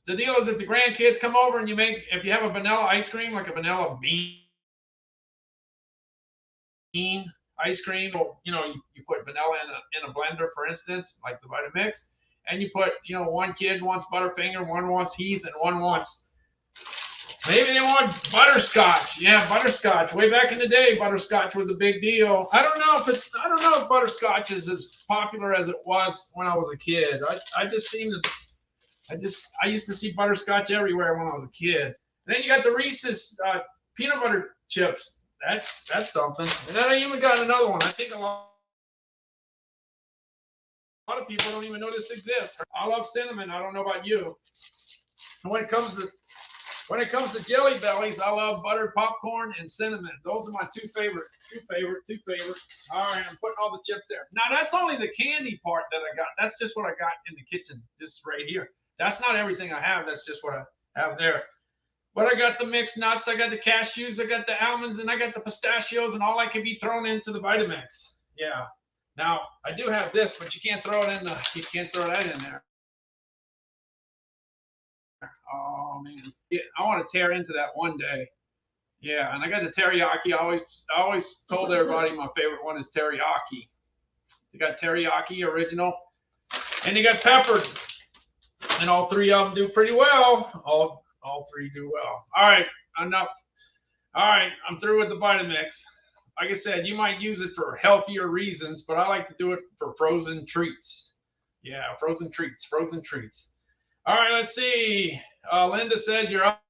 The deal is if the grandkids come over and if you have a vanilla ice cream, like a vanilla bean ice cream, or, you put vanilla in a blender, for instance, like the Vitamix, and you put, one kid wants Butterfinger, one wants Heath, and one wants, maybe they want butterscotch. Yeah, butterscotch. Way back in the day, butterscotch was a big deal. I don't know if butterscotch is as popular as it was when I was a kid. I used to see butterscotch everywhere when I was a kid. And then you got the Reese's peanut butter chips. That's something. And then I even got another one. I think a lot of people don't even know this exists. I love cinnamon. I don't know about you. And when it comes to Jelly Bellies, I love buttered popcorn and cinnamon. Those are my two favorite. All right, I'm putting all the chips there. Now that's only the candy part that I got. That's just what I got in the kitchen, just right here. That's not everything I have. That's just what I have there. But I got the mixed nuts. I got the cashews. I got the almonds, and I got the pistachios, and all that can be thrown into the Vitamix. Yeah. Now I do have this, but you can't throw it in you can't throw that in there. Oh man, yeah, I want to tear into that one day. Yeah, and I got the teriyaki. I always told everybody my favorite one is teriyaki. You got teriyaki original, and you got peppered. And all three of them do pretty well. All three do well. All right, enough. All right, I'm through with the Vitamix. Like I said, you might use it for healthier reasons, but I like to do it for frozen treats. Yeah, frozen treats. All right, let's see. Linda says you're up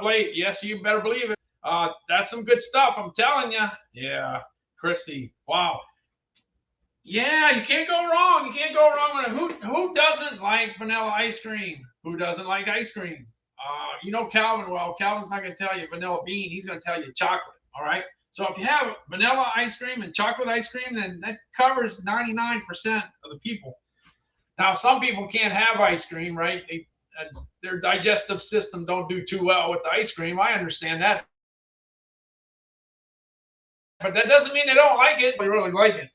late. Yes, you better believe it. That's some good stuff, I'm telling you. Yeah, Chrissy. Wow. Yeah, you can't go wrong. with it. Who doesn't like vanilla ice cream? Who doesn't like ice cream? Calvin. Well, Calvin's not going to tell you vanilla bean. He's going to tell you chocolate. All right. So if you have vanilla ice cream and chocolate ice cream, then that covers 99% of the people. Now, some people can't have ice cream, right? Their digestive system don't do too well with the ice cream. I understand that. But that doesn't mean they don't like it. They really like it.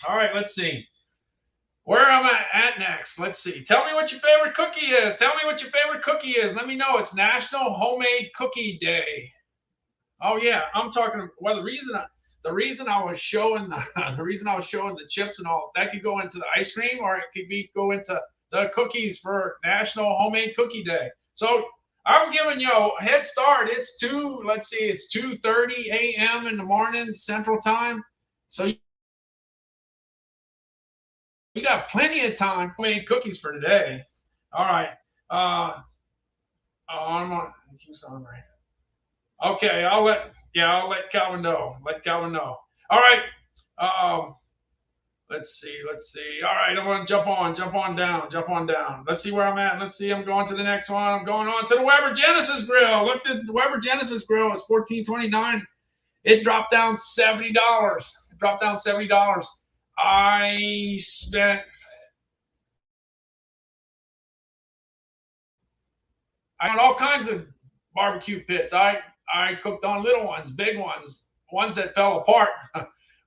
All right, let's see. Where am I at next? Let's see. Tell me what your favorite cookie is. Let me know. It's National Homemade Cookie Day. Oh yeah, I'm talking. Well, the reason I was showing the chips and all that could go into the ice cream, or it could go into the cookies for National Homemade Cookie Day. So I'm giving you a head start. It's 2:30 a.m. in the morning Central Time. So you got plenty of time. Made cookies for today. All right. I'm on. Okay, I'll let Calvin know. All right. Let's see. All right, I'm gonna jump on down. Let's see where I'm at. Let's see. I'm going to the next one. I'm going on to the Weber Genesis grill. Look, the Weber Genesis grill is $14.29. It dropped down $70. I spent on all kinds of barbecue pits. I cooked on little ones, big ones that fell apart,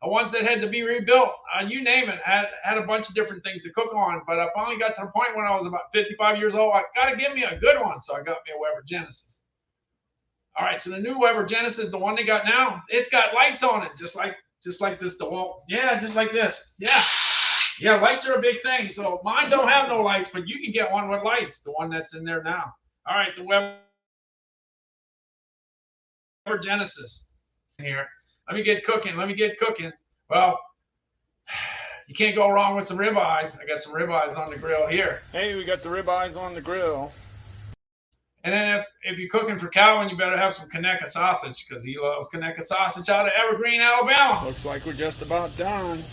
ones that had to be rebuilt. You name it. Had a bunch of different things to cook on. But I finally got to the point when I was about 55 years old. I got to give me a good one, so I got me a Weber Genesis. All right, so the new Weber Genesis, the one they got now, it's got lights on it, just like this DeWalt. Yeah, just like this. Yeah, lights are a big thing. So mine don't have no lights, but you can get one with lights, the one that's in there now. All right, the Weber Genesis here. Let me get cooking. Well, you can't go wrong with some ribeyes. I got some ribeyes on the grill here. Hey, we got the ribeyes on the grill. And then if you're cooking for Calvin, you better have some Conecuh sausage because he loves Conecuh sausage out of Evergreen, Alabama. Looks like we're just about done.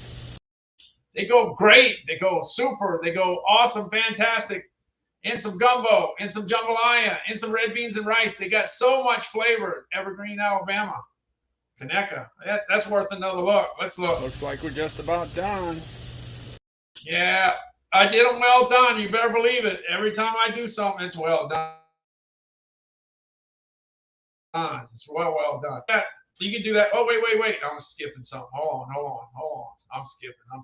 They go great. They go super. They go awesome, fantastic. In some gumbo, in some jambalaya, in some red beans and rice. They got so much flavor. Evergreen, Alabama. Conecuh. That's worth another look. Let's look. Looks like we're just about done. Yeah, I did them well done. You better believe it. Every time I do something, it's well done. It's well done. Yeah, you can do that. Oh, wait. I'm skipping something. Hold on. I'm skipping. I'm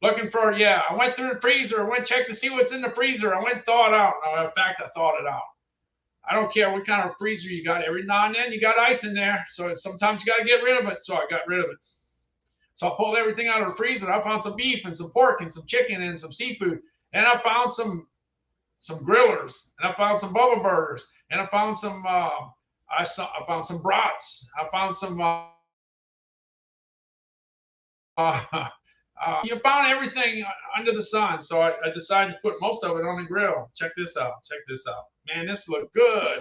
looking for, yeah. I went through the freezer. I went check to see what's in the freezer. I went thaw it out. No, in fact, I thawed it out. I don't care what kind of freezer you got. Every now and then you got ice in there. So sometimes you got to get rid of it. So I got rid of it. So I pulled everything out of the freezer. I found some beef and some pork and some chicken and some seafood. And I found some grillers. And I found some Bubba burgers. And I found some, I found some brats. I found some, you found everything under the sun. So I decided to put most of it on the grill. Check this out. Man, this looked good. I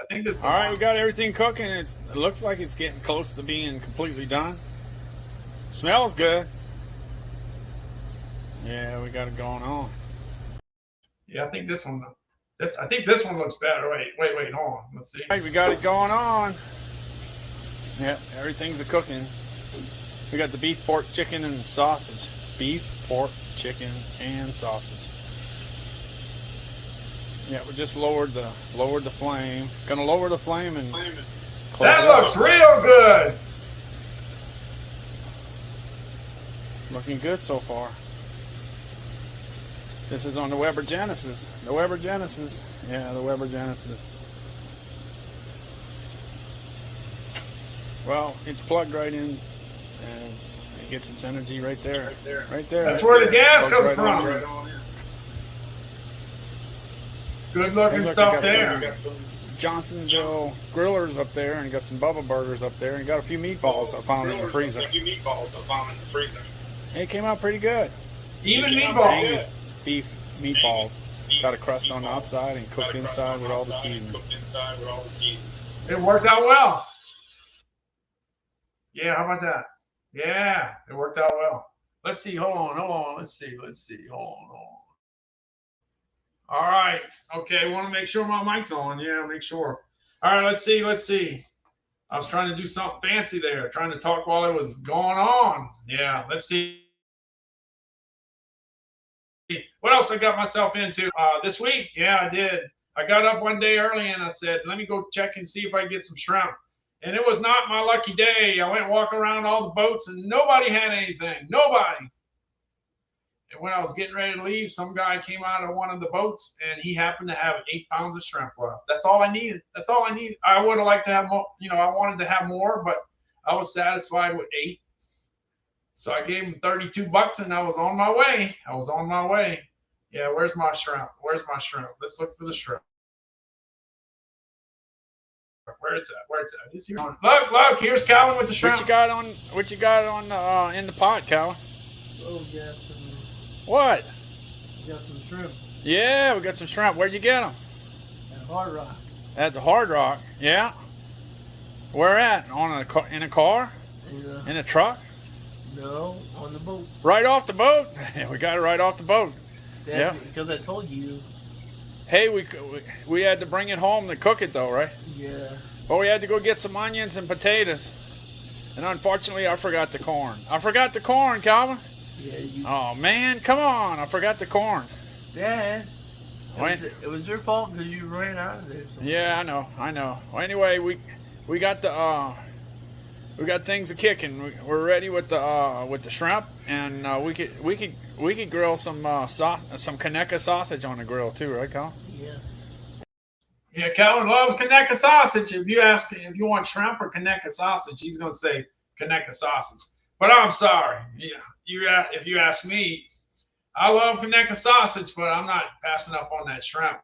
think this. All right, we got everything cooking. It looks like it's getting close to being completely done. Smells good. Yeah, we got it going on. Yeah, I think this one. I think this one looks better. Wait, hold on. Let's see. All right, we got it going on. Yeah, everything's a cooking. We got the beef, pork, chicken, and sausage. Beef, pork, chicken, and sausage. Yeah, we just lowered the flame. Gonna lower the flame and close that it looks up. real good. Looking good so far. This is on the Weber Genesis. Yeah, the Weber Genesis. Well, it's plugged right in, and it gets its energy right there. That's where the gas comes from. Good looking stuff there. You got some Johnsonville grillers up there, and you got some Bubba burgers up there, and you got a few meatballs I found in the freezer. And it came out pretty good. Even meatballs. Angus beef meatballs. Got a crust on the outside and cooked inside with all the seasonings. It worked out well. Yeah, how about that? Yeah, it worked out well. Let's see. Hold on. Let's see. Hold on. All right. Okay, want to make sure my mic's on. Yeah, make sure. All right, let's see. I was trying to do something fancy there, trying to talk while it was going on. Yeah, let's see. What else I got myself into this week? Yeah, I did. I got up one day early and I said, let me go check and see if I can get some shrimp. And it was not my lucky day. I went walking around all the boats and nobody had anything. Nobody. And when I was getting ready to leave, some guy came out of one of the boats and he happened to have 8 pounds of shrimp left. That's all I needed. I would have liked to have more, I wanted to have more, but I was satisfied with 8. So I gave him $32 and I was on my way. Yeah, where's my shrimp? Let's look for the shrimp. Where is that? Is he on? Look, here's Calvin with the shrimp. What you got on in the pot, Calvin? Oh, we got some. What? We got some shrimp. Yeah, we got some shrimp. Where'd you get them? At Hard Rock. At the Hard Rock. Yeah. Where at? In a car? In a truck? No, on the boat. Right off the boat? We got it right off the boat. Yeah. Because I told you. Hey, we had to bring it home to cook it though, right? Yeah. Well, we had to go get some onions and potatoes. And unfortunately, I forgot the corn. Calvin. Yeah. Oh, man, come on. I forgot the corn. Dad. It was your fault because you ran out of there. Yeah, I know. Well, anyway, we got things a kicking. We're ready with the shrimp, and we could grill some Conecuh sausage on the grill too, right, Colin? Yeah. Yeah, Calvin loves Conecuh sausage. If you want shrimp or Conecuh sausage, he's gonna say Conecuh sausage. But I'm sorry. Yeah, if you ask me, I love Conecuh sausage, but I'm not passing up on that shrimp.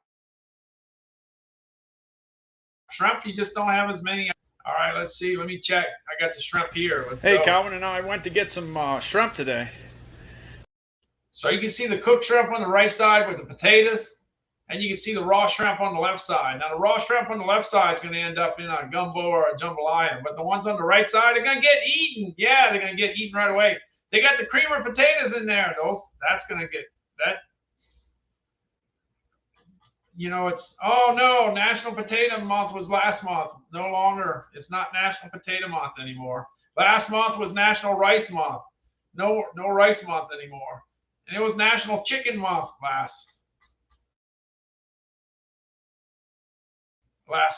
Shrimp, you just don't have as many. All right, let's see. Let me check. I got the shrimp here. Let's go. Hey, Calvin and I went to get some shrimp today. So you can see the cooked shrimp on the right side with the potatoes. And you can see the raw shrimp on the left side. Now, the raw shrimp on the left side is going to end up in a gumbo or a jambalaya. But the ones on the right side are going to get eaten. Yeah, they're going to get eaten right away. They got the creamer potatoes in there. That's going to get that. You know, oh no, National Potato Month was last month. No longer. It's not National Potato Month anymore. Last month was National Rice Month. No Rice Month anymore. And it was National Chicken Month last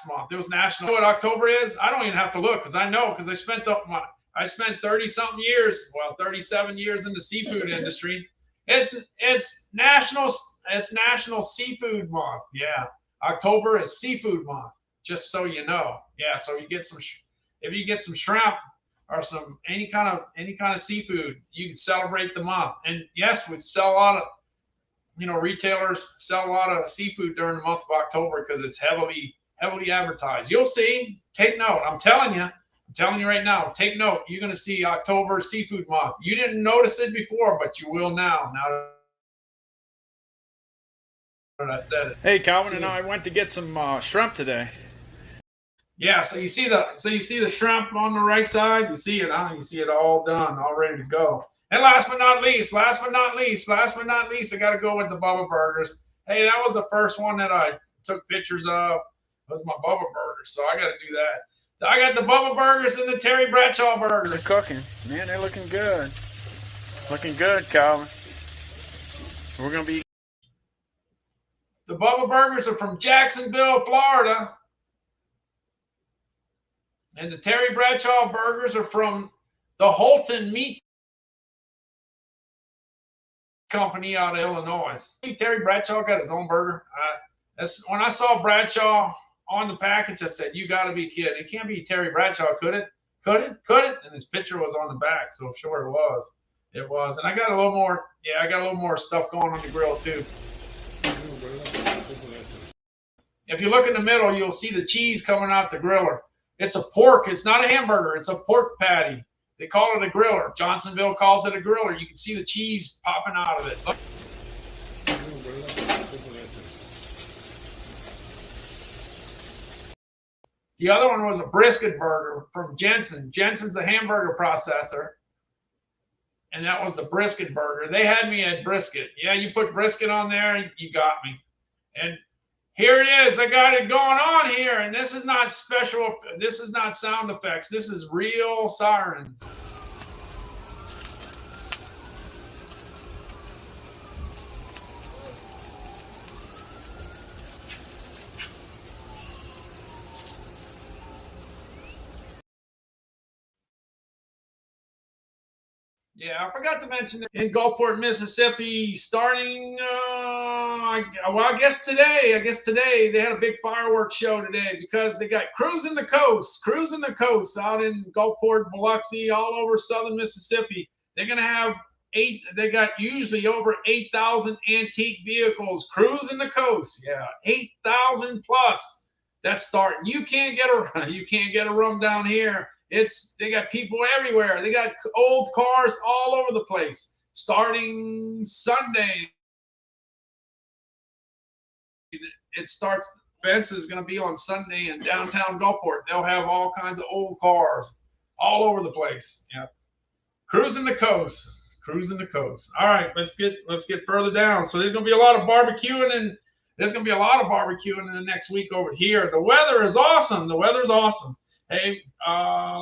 month. It was national. You know what October is? I don't even have to look because I know, because I spent 30-something years, well, 37 years in the seafood industry. It's National Seafood Month. Yeah, October is Seafood Month. Just so you know. Yeah, so if you get some shrimp or any kind of seafood, you can celebrate the month. And yes, we sell a lot of, retailers sell a lot of seafood during the month of October because it's heavily advertised. You'll see. Take note. I'm telling you right now. Take note. You're going to see October Seafood Month. You didn't notice it before, but you will now. Now that I said it. Hey, Calvin and I went to get some shrimp today. Yeah. So you see the shrimp on the right side. You see it, huh? You see it all done, all ready to go. And last but not least, I got to go with the Bubba Burgers. Hey, that was the first one that I took pictures of. Was my Bubba Burgers, so I got to do that. I got the Bubba Burgers and the Terry Bradshaw Burgers. They're cooking. Man, they're looking good. Looking good, Calvin. We're going to be... The Bubba Burgers are from Jacksonville, Florida. And the Terry Bradshaw Burgers are from the Holton Meat Company out of Illinois. Terry Bradshaw got his own burger. When I saw Bradshaw on the package, I said, "You got to be kidding! It can't be Terry Bradshaw, could it? Could it?" And his picture was on the back, so sure it was. It was, and I got a little more. Yeah, I got a little more stuff going on the grill too. If you look in the middle, you'll see the cheese coming out the griller. It's a pork. It's not a hamburger. It's a pork patty. They call it a griller. Johnsonville calls it a griller. You can see the cheese popping out of it. Look. The other one was a brisket burger from Jensen. Jensen's a hamburger processor. And that was the brisket burger. They had me at brisket. Yeah, you put brisket on there, you got me. And here it is. I got it going on here. And this is not special. This is not sound effects. This is real sirens. Yeah, I forgot to mention that in Gulfport, Mississippi, starting, I guess today they had a big fireworks show today because they got cruising the coast out in Gulfport, Biloxi, all over southern Mississippi. They're going to have they got usually over 8,000 antique vehicles cruising the coast. Yeah, 8,000 plus. That's starting. You can't get a room down here. They got people everywhere. They got old cars all over the place. Starting Sunday, it starts. Events is going to be on Sunday in downtown Gulfport. They'll have all kinds of old cars all over the place. Yeah, cruising the coast. All right, let's get further down. So there's going to be a lot of barbecuing, and there's going to be a lot of barbecuing in the next week over here. The weather is awesome. Hey,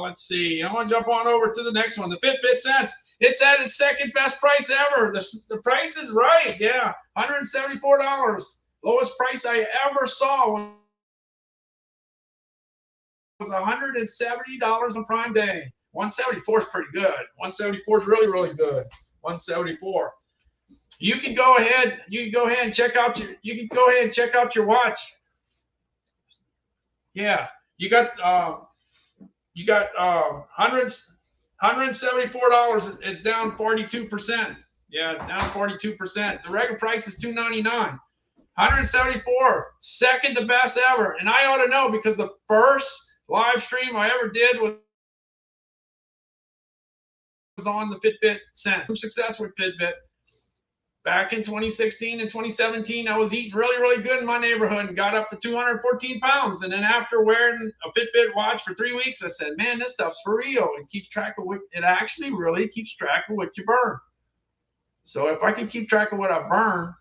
let's see. I'm going to jump on over to the next one. The Fitbit Sense. It's at its second best price ever. The price is right. Yeah, $174. Lowest price I ever saw was $170 on Prime Day. 174 is pretty good. 174 is really, really good. 174. You can go ahead and check out your watch. Yeah, you got $174. It's down 42%. Yeah, down 42%. The regular price is $299. 174, second to best ever. And I ought to know because the first live stream I ever did was on the Fitbit Sense. Some success with Fitbit. back in 2016 and 2017, I was eating really, really good in my neighborhood and got up to 214 pounds. And then after wearing a Fitbit watch for 3 weeks, I said, man, this stuff's for real. It keeps track of what, it actually really keeps track of what you burn. So if I can keep track of what I burn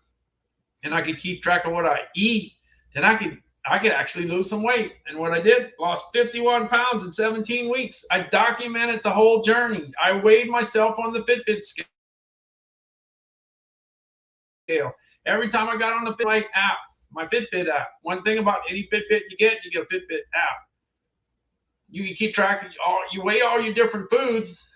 and I can keep track of what I eat, then I could actually lose some weight. And what I did, lost 51 pounds in 17 weeks. I documented the whole journey. I weighed myself on the Fitbit scale. Every time I got on the Fitbit app, my Fitbit app. One thing about any Fitbit you get a Fitbit app. You can keep track of you weigh all your different foods,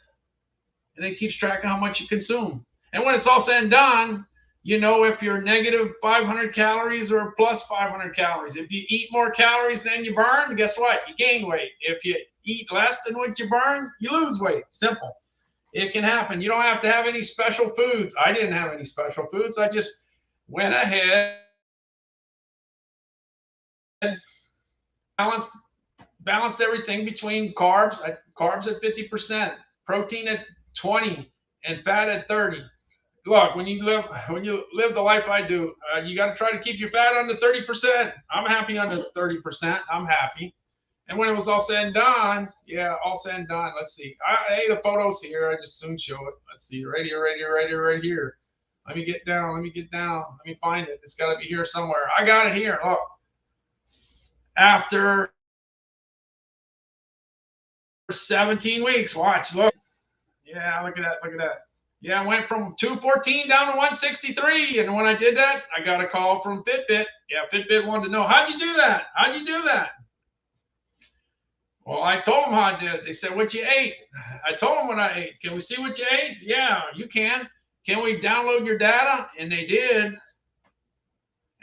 and it keeps track of how much you consume. And when it's all said and done, you know if you're negative 500 calories or plus 500 calories. If you eat more calories than you burn, guess what? You gain weight. If you eat less than what you burn, you lose weight. Simple. It can happen. You don't have to have any special foods. I didn't have any special foods. I just went ahead, balanced everything between carbs at 50%, protein at 20, and fat at 30. Look, when you live the life I do, you got to try to keep your fat under 30%. I'm happy under 30%. I'm happy. And when it was all said and done, all said and done. Let's see. I ate the photos here. I just soon show it. Let's see. Right here. Let me get down. Let me find it. It's got to be here somewhere. I got it here. Look. After 17 weeks, watch. Look. Yeah, look at that. Yeah, I went from 214 down to 163. And when I did that, I got a call from Fitbit. Yeah, Fitbit wanted to know, how'd you do that? Well, I told them how I did it. They said, what you ate? I told them what I ate. Can we see what you ate? Yeah, you can. Can we download your data? And they did.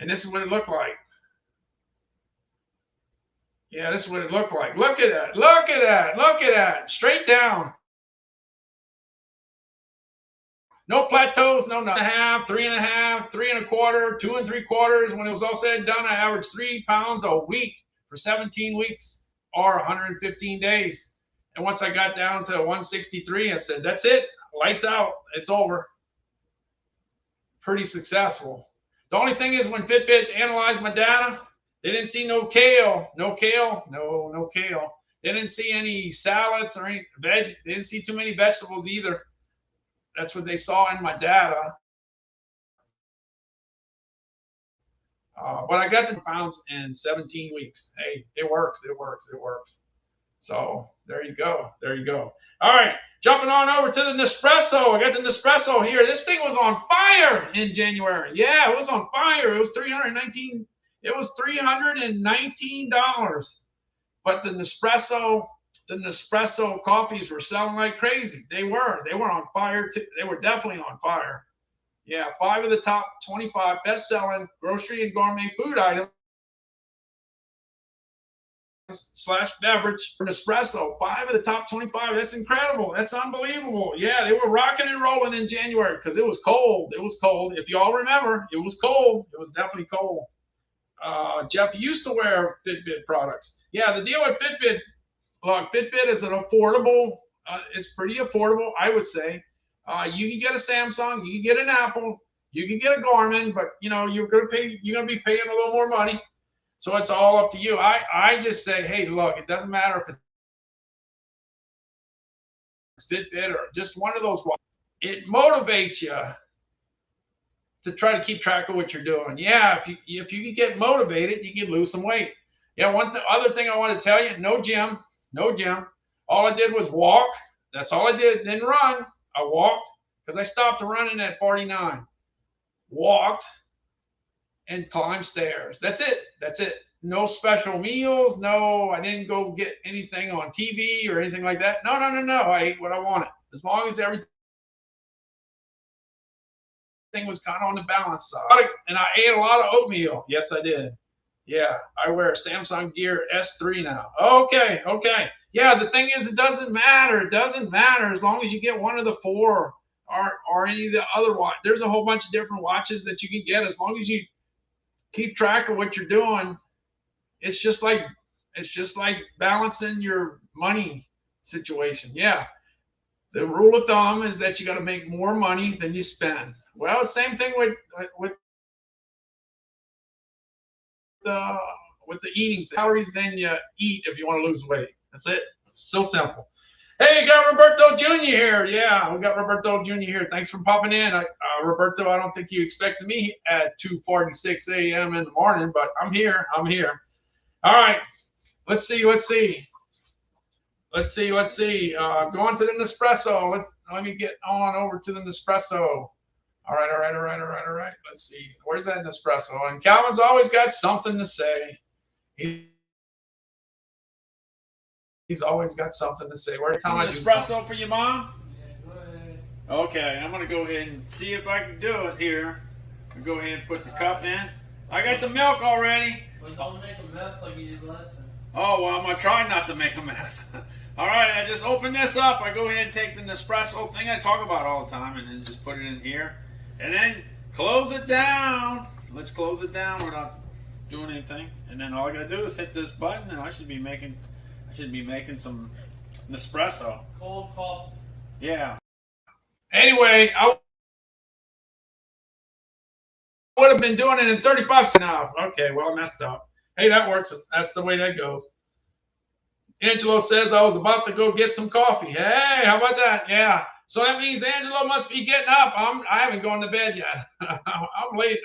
And this is what it looked like. Yeah, this is what it looked like. Look at that. Straight down. No plateaus, no 1.5, 3.5, 3.25, 2 3/4. When it was all said and done, I averaged 3 pounds a week for 17 weeks or 115 days. And once I got down to 163, I said, that's it. Lights out. It's over. Pretty successful. The only thing is when Fitbit analyzed my data, they didn't see no kale. No kale. They didn't see any salads or any veg. They didn't see too many vegetables either. That's what they saw in my data. But I got the pounds in 17 weeks. Hey, it works. So there you go. All right, jumping on over to the Nespresso. I got the Nespresso here. This thing was on fire in January. Yeah, it was on fire. It was $319. It was $319. But the Nespresso coffees were selling like crazy. They were on fire too. They were definitely on fire. Yeah, 5 of the top 25 best-selling grocery and gourmet food items / beverage for Nespresso. 5 of the top 25. That's incredible. That's unbelievable. Yeah, they were rocking and rolling in January because it was cold. If you all remember, it was cold. It was definitely cold. Jeff used to wear Fitbit products. Yeah, the deal with Fitbit. Look, Fitbit is an affordable. It's pretty affordable, I would say. You can get a Samsung, you can get an Apple, you can get a Garmin, but you're gonna be paying a little more money. So it's all up to you. I just say, hey, look, it doesn't matter if it's Fitbit or just one of those. It motivates you to try to keep track of what you're doing. Yeah, if you can get motivated, you can lose some weight. Yeah, other thing I want to tell you, no gym. All I did was walk. That's all I did. Didn't run. I walked because I stopped running at 49. Walked and climbed stairs. That's it. No special meals. No, I didn't go get anything on TV or anything like that. No. I ate what I wanted. As long as everything was kind of on the balance side. And I ate a lot of oatmeal. Yes, I did. Yeah, I wear Samsung Gear S3 now. Okay. Yeah, the thing is, it doesn't matter. It doesn't matter as long as you get one of the 4 or any of the other watch. There's a whole bunch of different watches that you can get as long as you keep track of what you're doing. It's just like balancing your money situation. Yeah. The rule of thumb is that you got to make more money than you spend. Well, same thing with the eating calories. Then you eat if you want to lose weight. That's it. So simple. Hey, got Roberto Jr. here. Yeah, we got Roberto Jr. here. Thanks for popping in. Roberto, I don't think you expected me at 2:46 a.m. in the morning, but I'm here. I'm here. All right. Let's see. Going to the Nespresso. Let me get on over to the Nespresso. All right. Let's see. Where's that Nespresso? And Calvin's always got something to say. He's always got something to say. Every time I do Espresso for your mom? Yeah, go ahead. Okay, I'm going to go ahead and see if I can do it here. I'll go ahead and put the cup in. I got the milk already. Well, don't make a mess like you did last time. Oh, well, I'm going to try not to make a mess. All right, I just open this up. I go ahead and take the Nespresso thing I talk about all the time and then just put it in here. And then close it down. Let's close it down without doing anything. And then all I got to do is hit this button and I should be making some Nespresso. Cold coffee. Yeah. Anyway, I would have been doing it in 35 seconds now. Okay, well, I messed up. Hey, that works. That's the way that goes. Angelo says I was about to go get some coffee. Hey, how about that? Yeah. So that means Angelo must be getting up. I haven't gone to bed yet. I'm late.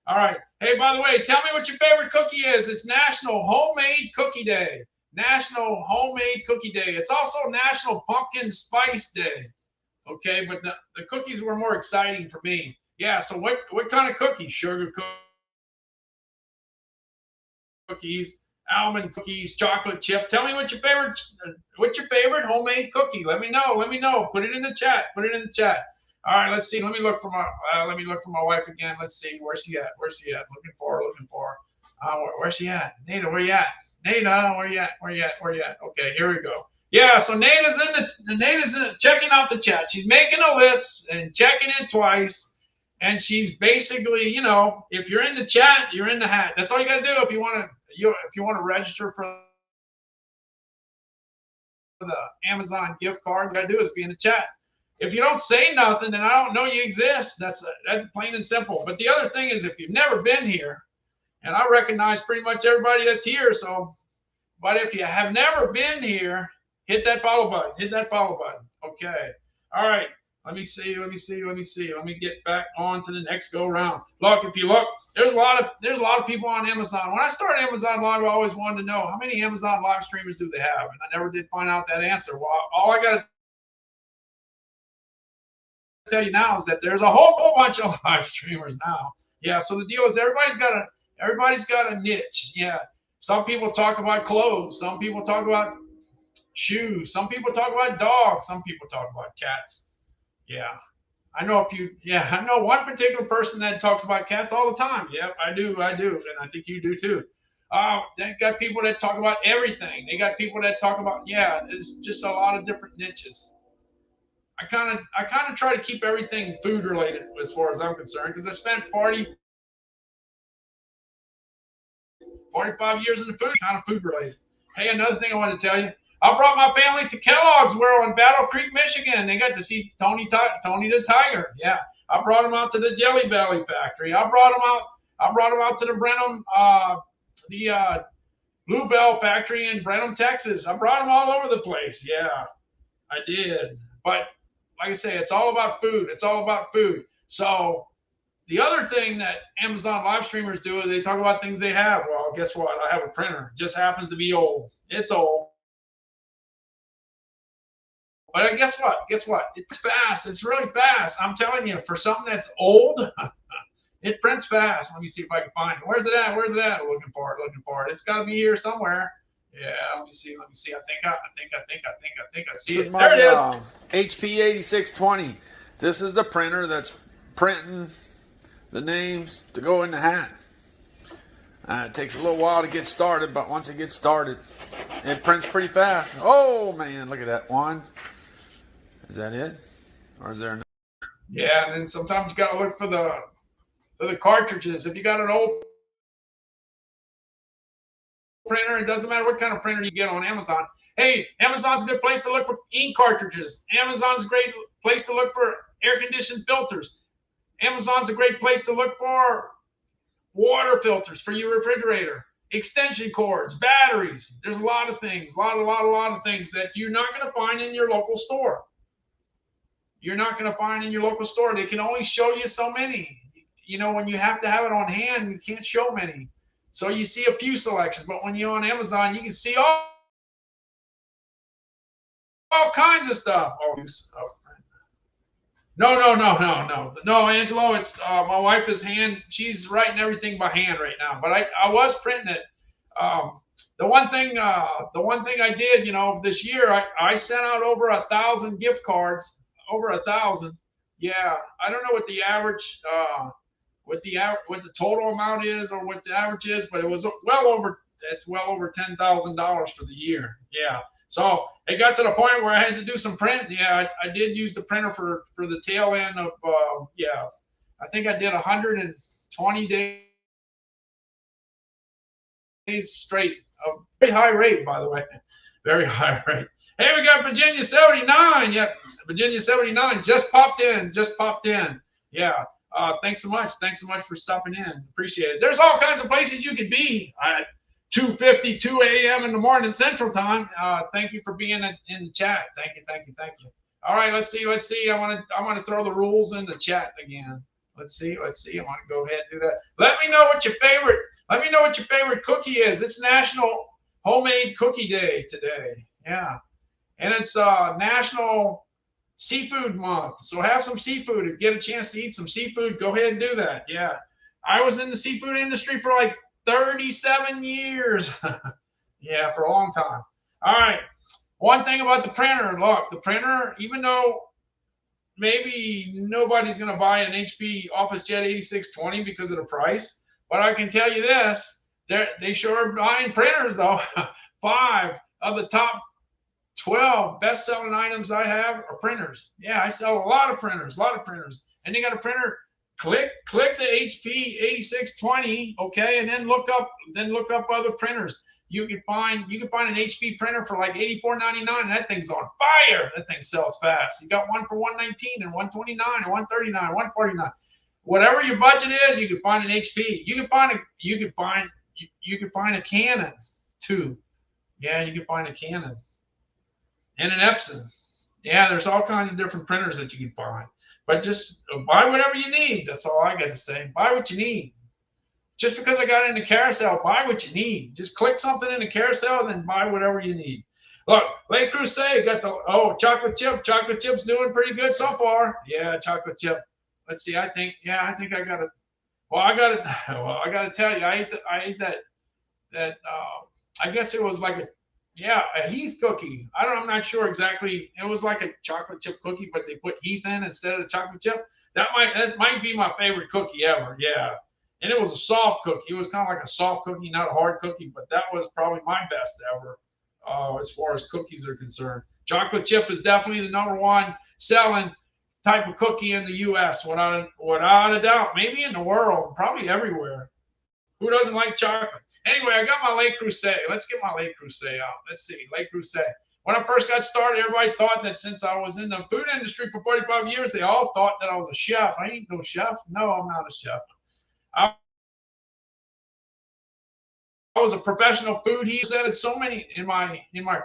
All right. Hey, by the way, tell me what your favorite cookie is. It's National Homemade Cookie Day. National Homemade Cookie Day. It's also National Pumpkin Spice Day. Okay, but the cookies were more exciting for me. Yeah, so what kind of cookies? Sugar cookies, almond cookies, chocolate chip. Tell me what's your favorite homemade cookie. Let me know. Put it in the chat. All right, let's see. Let me look for my wife again. Let's see. Where's she at? Looking for her. Where's she at? Nada, where you at? Nada, where you at? Okay, here we go. Yeah, so Nada's checking out the chat. She's making a list and checking it twice. And she's basically, if you're in the chat, you're in the hat. That's all you got to do if you want to register for the Amazon gift card. You got to do is be in the chat. If you don't say nothing, then I don't know you exist. That's plain and simple. But the other thing is, if you've never been here, and I recognize pretty much everybody that's here, but if you have never been here, hit that follow button. Okay. All right. Let me see. Let me get back on to the next go round. Look, if you look, there's a lot of people on Amazon. When I started Amazon Live, I always wanted to know how many Amazon live streamers do they have, and I never did find out that answer. Well, all I got to tell you now is that there's a whole bunch of live streamers now. Yeah. So the deal is everybody's got a niche. Yeah. Some people talk about clothes. Some people talk about shoes. Some people talk about dogs. Some people talk about cats. Yeah, I know one particular person that talks about cats all the time. Yep, I do, and I think you do too. They got people that talk about everything. They got people that talk about, there's just a lot of different niches. I kind of try to keep everything food related as far as I'm concerned, because I spent 45 years in the food related. Hey, another thing I want to tell you. I brought my family to Kellogg's World in Battle Creek, Michigan. They got to see Tony the Tiger. Yeah, I brought them out to the Jelly Belly factory. I brought them out to the Brenham, Bluebell factory in Brenham, Texas. I brought them all over the place. Yeah, I did. But like I say, it's all about food. So the other thing that Amazon live streamers do is they talk about things they have. Well, guess what? I have a printer. It just happens to be old. It's old. But guess what? It's fast. It's really fast. I'm telling you, for something that's old, it prints fast. Let me see if I can find it. Where's it at? Looking for it. It's got to be here somewhere. Yeah, let me see. I think I see it. There it is. HP 8620. This is the printer that's printing the names to go in the hat. It takes a little while to get started, but once it gets started, it prints pretty fast. Oh, man, look at that one. Is that it? Or is there another? Yeah, and then sometimes you got to look for the cartridges. If you got an old printer, it doesn't matter what kind of printer you get on Amazon. Hey, Amazon's a good place to look for ink cartridges. Amazon's a great place to look for air-conditioned filters. Amazon's a great place to look for water filters for your refrigerator, extension cords, batteries. There's a lot of things, a lot of things that you're not going to find in your local store. You're not going to find in your local store. They can only show you so many. You know, when you have to have it on hand, you can't show many. So you see a few selections, but when you're on Amazon, you can see all kinds of stuff. No, Angelo. It's my wife is she's writing everything by hand right now. But I was printing it. The one thing I did, you know, this year, I sent out over 1,000 gift cards. Over 1,000. Yeah, I don't know what the average, what the total amount is, or what the average is, but it was well over $10,000 for the year. Yeah. So it got to the point where I had to do some print. Yeah, I did use the printer for the tail end of, yeah, I think I did 120 days straight of very high rate, by the way, very high rate. Hey, we got Virginia 79. Yep, Virginia 79 just popped in. Yeah. Thanks so much. Thanks so much for stopping in. Appreciate it. There's all kinds of places you could be at 2:52 a.m. in the morning Central Time. Thank you for being in the chat. Thank you. All right, let's see. I want to throw the rules in the chat again. Let's see. I want to go ahead and do that. Let me know what your favorite cookie is. It's National Homemade Cookie Day today. Yeah. And it's National Seafood Month. So have some seafood. If you get a chance to eat some seafood, go ahead and do that. Yeah. I was in the seafood industry for like 37 years. Yeah, for a long time. All right. One thing about the printer. Look, the printer, even though maybe nobody's going to buy an HP OfficeJet 8620 because of the price, but I can tell you this. They sure are buying printers, though. 5 of the top 12 best-selling items I have are printers. Yeah, I sell a lot of printers. And you got a printer, click the HP 8620, okay, and then look up other printers. You can find an HP printer for like $84.99, and that thing's on fire. That thing sells fast. You got one for $119 and $129 and $139, $149. Whatever your budget is, you can find an HP. You can find a Canon too. Yeah, you can find a Canon. And an Epson. Yeah, there's all kinds of different printers that you can find. But just buy whatever you need. That's all I got to say. Buy what you need. Just because I got it in the carousel, buy what you need. Just click something in the carousel and then buy whatever you need. Look, Le Creuset got the chocolate chip. Chocolate chip's doing pretty good so far. Yeah, chocolate chip. Let's see. I think I got it. Well, I got to tell you, I ate that. I guess it was like a Heath cookie. I'm not sure exactly. It was like a chocolate chip cookie, but they put Heath in instead of chocolate chip. That might be my favorite cookie ever. Yeah. And it was a soft cookie. It was kind of like a soft cookie, not a hard cookie, but that was probably my best ever as far as cookies are concerned. Chocolate chip is definitely the #1 selling type of cookie in the U.S. without a doubt. Maybe in the world, probably everywhere. Who doesn't like chocolate? Anyway, I got my Le Creuset. Let's get my Le Creuset out. Let's see, Le Creuset. When I first got started, everybody thought that since I was in the food industry for 45 years, they all thought that I was a chef. I ain't no chef. No, I'm not a chef. I was a professional food. He represented so many in my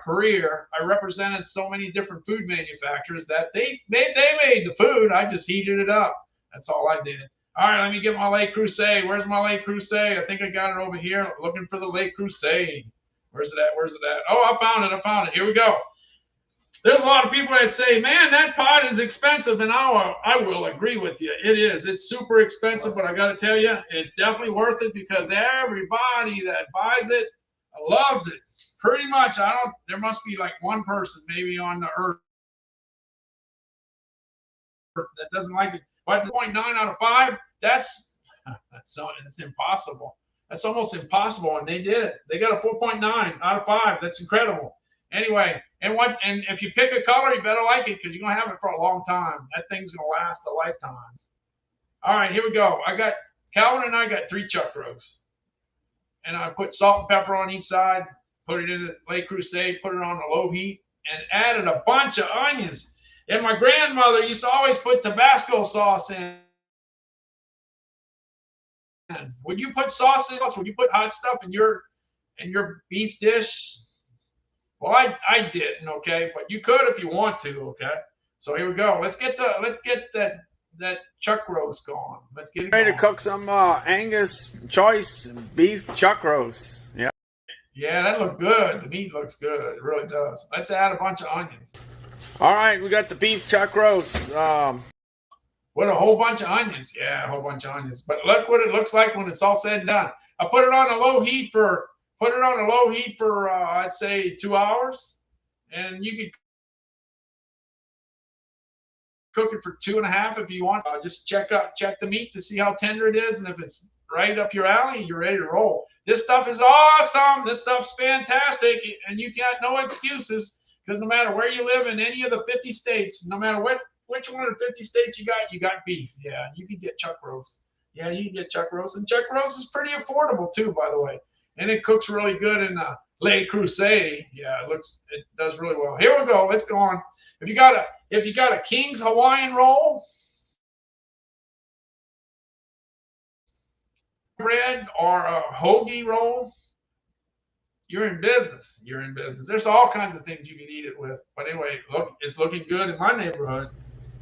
career. I represented so many different food manufacturers that they made the food. I just heated it up. That's all I did. All right, let me get my Le Creuset. Where's my Le Creuset? I think I got it over here. Looking for the Le Creuset. Where's it at? Oh, I found it. Here we go. There's a lot of people that say, man, that pot is expensive, and I will agree with you. It is. It's super expensive, but I got to tell you, it's definitely worth it because everybody that buys it loves it. Pretty much. There must be like one person maybe on the earth that doesn't like it. But 0.9 out of 5, it's impossible. That's almost impossible, and they did it. They got a 4.9 out of 5. That's incredible. Anyway, and if you pick a color, you better like it because you're gonna have it for a long time. That thing's gonna last a lifetime. All right, here we go. Calvin and I got 3 chuck roasts, and I put salt and pepper on each side. Put it in the Le Creuset, put it on a low heat, and added a bunch of onions. And my grandmother used to always put Tabasco sauce in. Would you put sauce in? Would you put hot stuff in your beef dish? Well, I didn't, okay, but you could if you want to, okay. So here we go. Let's get that chuck roast going. Let's get it Ready going. to cook some Angus choice beef chuck roast. Yeah. Yeah, that looked good. The meat looks good. It really does. Let's add a bunch of onions. All right, we got the beef chuck roast. What, a whole bunch of onions? Yeah, a whole bunch of onions. But look what it looks like when it's all said and done. I put it on a low heat for I'd say 2 hours, and you could cook it for 2.5 if you want. Just check the meat to see how tender it is, and if it's right up your alley, you're ready to roll. This stuff is awesome. This stuff's fantastic, and you got no excuses, because no matter where you live in any of the 50 states, no matter which one of the 50 states you got beef. Yeah, you can get chuck roast. Yeah, you can get chuck roast, and chuck roast is pretty affordable too, by the way. And it cooks really good in Le Creuset. Yeah, it does really well. Here we go. Let's go on. If you got a King's Hawaiian roll, bread, or a hoagie roll, you're in business. You're in business. There's all kinds of things you can eat it with. But anyway, look, it's looking good in my neighborhood.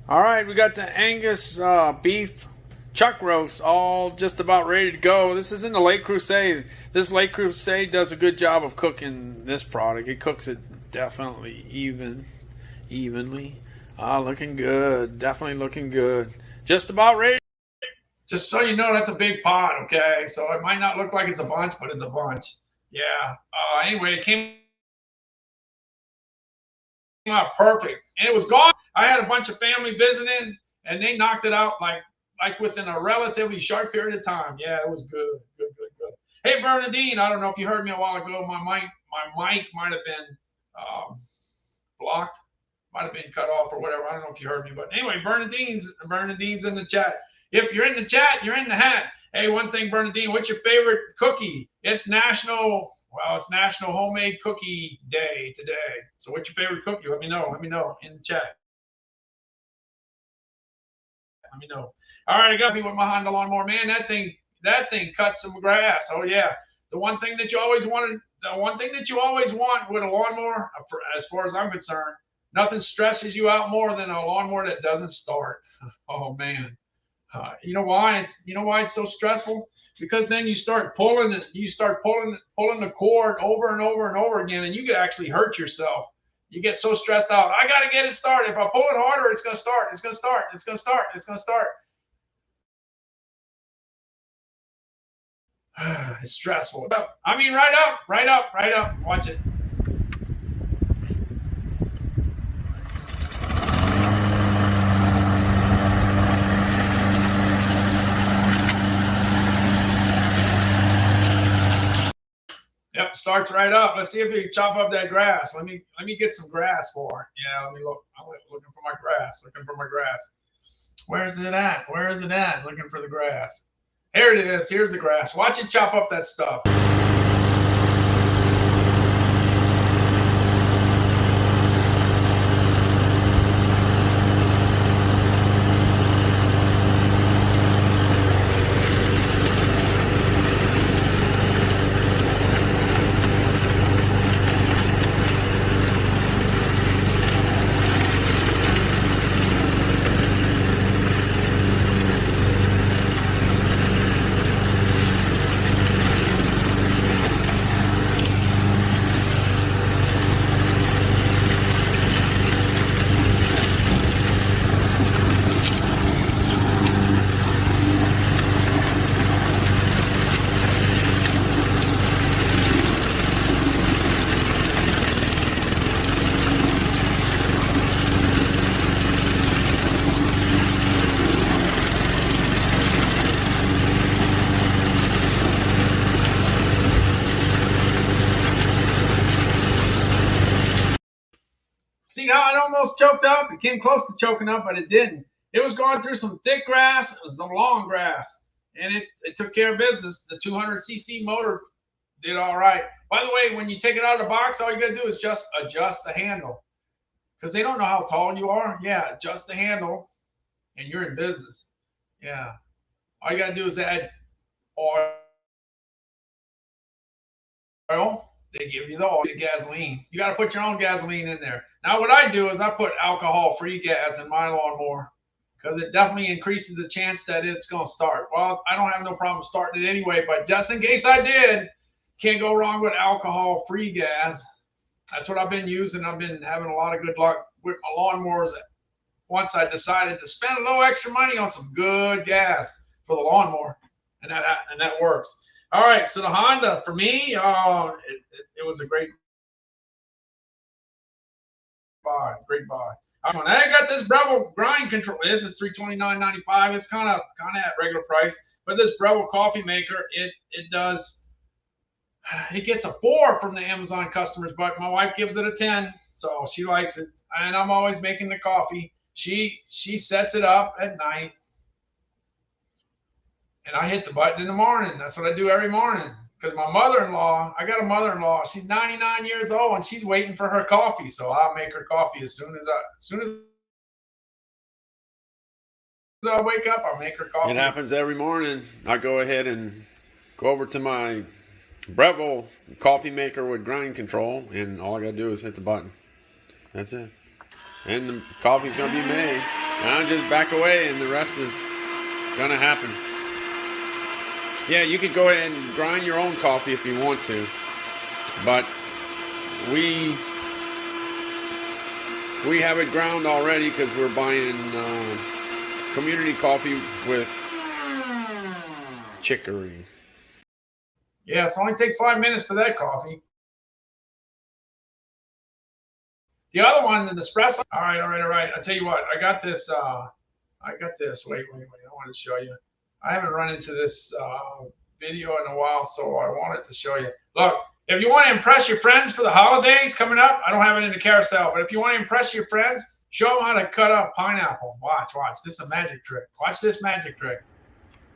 All right, we got the Angus beef chuck roast all just about ready to go. This is in the Le Creuset. This Le Creuset does a good job of cooking this product. It cooks it definitely evenly. Looking good. Definitely looking good. Just about ready. Just so you know, that's a big pot, okay? So it might not look like it's a bunch, but it's a bunch. Yeah. Anyway, it came out perfect. And it was gone. I had a bunch of family visiting, and they knocked it out like within a relatively short period of time. Yeah, it was good. Good. Hey, Bernadine, I don't know if you heard me a while ago. My mic might have been blocked, might have been cut off or whatever. I don't know if you heard me, but anyway, Bernadine's in the chat. If you're in the chat, you're in the hat. Hey, one thing, Bernadine, what's your favorite cookie? It's National Homemade Cookie Day today. So what's your favorite cookie? Let me know in the chat. Let me know. All right, I got me with my Honda lawnmower. Man, that thing cuts some grass. Oh yeah. The one thing that you always want with a lawnmower, as far as I'm concerned, nothing stresses you out more than a lawnmower that doesn't start. Oh man. You know why it's so stressful? Because then you start pulling the cord over and over and over again, and you could actually hurt yourself. You get so stressed out. I got to get it started. If I pull it harder, it's going to start. It's going to start. It's going to start. It's going to start. It's stressful. I mean, right up. Watch it. Yep, starts right up. Let's see if we can chop up that grass. Let me get some grass for it. Yeah, let me look. I'm looking for my grass. Where's it at? Looking for the grass. Here it is. Here's the grass. Watch it chop up that stuff. See how it almost choked up? It came close to choking up, but it didn't. It was going through some thick grass. It was some long grass, and it took care of business. The 200cc motor did all right. By the way, when you take it out of the box, all you got to do is just adjust the handle. because they don't know how tall you are. Yeah, adjust the handle, and you're in business. Yeah, all you got to do is add oil. They give you the oil, the gasoline. You got to put your own gasoline in there. Now, what I do is I put alcohol-free gas in my lawnmower because it definitely increases the chance that it's going to start. Well, I don't have no problem starting it anyway, but just in case I did, can't go wrong with alcohol-free gas. That's what I've been using. I've been having a lot of good luck with my lawnmowers once I decided to spend a little extra money on some good gas for the lawnmower, and that works. All right, so the Honda, for me, it was a great buy. Great buy. I got this Breville grind control. This is $329.95. It's kind of at regular price, but this Breville coffee maker, it gets a 4 from the Amazon customers, but my wife gives it a 10, so she likes it. And I'm always making the coffee. She sets it up at night, and I hit the button in the morning. That's what I do every morning. Because my mother-in-law, I got a mother-in-law. She's 99 years old, and she's waiting for her coffee. So I'll make her coffee as soon as I wake up. I'll make her coffee. It happens every morning. I go ahead and go over to my Breville coffee maker with grind control, and all I got to do is hit the button. That's it. And the coffee's going to be made. And I just back away, and the rest is going to happen. Yeah, you could go ahead and grind your own coffee if you want to, but we have it ground already because we're buying community coffee with chicory. Yeah, it only takes 5 minutes for that coffee. The other one, the Nespresso. All right. I tell you what, I got this. Wait. I want to show you. I haven't run into this video in a while, so I wanted to show you. Look, if you want to impress your friends for the holidays coming up, I don't have it in the carousel, but if you want to impress your friends, show them how to cut up pineapple. Watch. This is a magic trick. Watch this magic trick.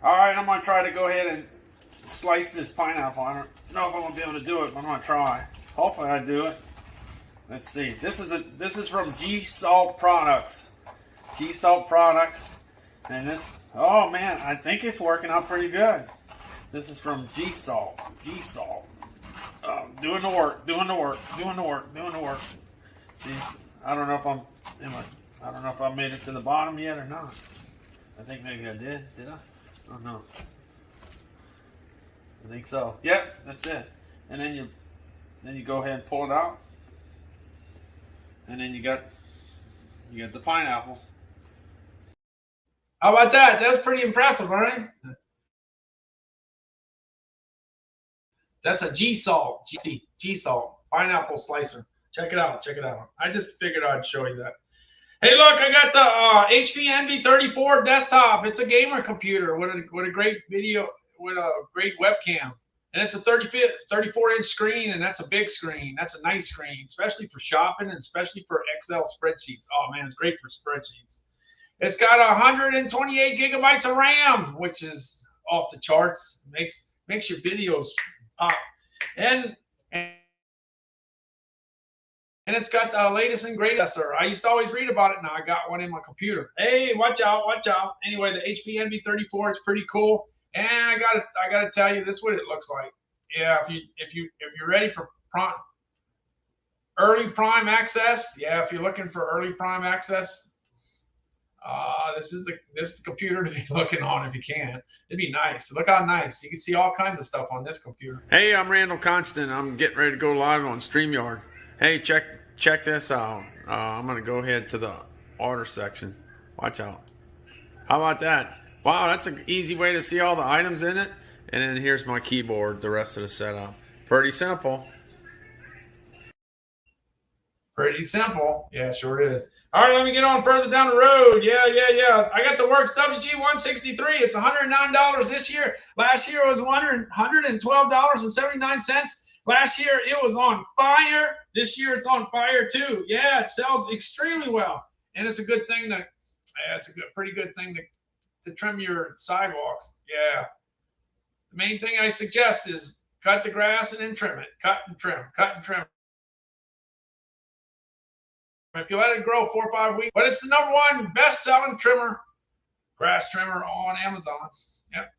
All right, I'm going to try to go ahead and slice this pineapple. I don't know if I'm going to be able to do it, but I'm going to try. Hopefully I do it. Let's see. This is from G-Salt Products. G-Salt Products. And this, oh man, I think it's working out pretty good. This is from G-Salt. G-Salt. Doing the work. See, I don't know if I made it to the bottom yet or not. I think maybe I did. Did I? Oh no. I think so. Yep, that's it. And then you go ahead and pull it out. And then you got the pineapples. How about that? That's pretty impressive, right? That's a G-Salt pineapple slicer. Check it out. I just figured I'd show you that. Hey, look, I got the HP Envy 34 desktop. It's a gamer computer with a great video, with a great webcam. And it's a 34-inch screen, and that's a big screen. That's a nice screen, especially for shopping and especially for Excel spreadsheets. Oh, man, it's great for spreadsheets. It's got 128 gigabytes of RAM, which is off the charts. Makes your videos pop. And it's got the latest and greatest. I used to always read about it. Now I got one in my computer. Hey, watch out. Anyway, the HP Envy 34 is pretty cool. And I gotta tell you, this is what it looks like. Yeah, if you're ready for early prime access, if you're looking for early prime access, this is the computer to be looking on if you can. It'd be nice. Look how nice. You can see all kinds of stuff on this computer. Hey, I'm Randall Constant. I'm getting ready to go live on StreamYard. Hey, check this out. I'm gonna go ahead to the order section. Watch out. How about that? Wow, that's an easy way to see all the items in it. And then here's my keyboard, the rest of the setup. Pretty simple. Pretty simple. Yeah, sure is. All right, let me get on further down the road. Yeah. I got the Works WG163. It's $109 this year. Last year it was $112.79. Last year it was on fire. This year it's on fire too. Yeah, it sells extremely well. And it's a good thing pretty good thing to trim your sidewalks. Yeah. The main thing I suggest is cut the grass and then trim it. Cut and trim. if you let it grow 4 or 5 weeks. But it's the #1 best-selling trimmer, grass trimmer on Amazon. Yep.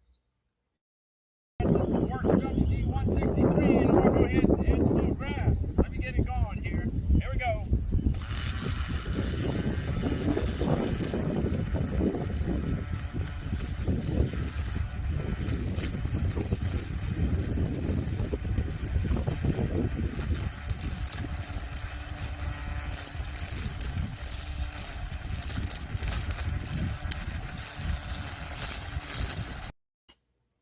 Works WG163, and I'm gonna go ahead and add some little grass. Let me get it going here. Here we go.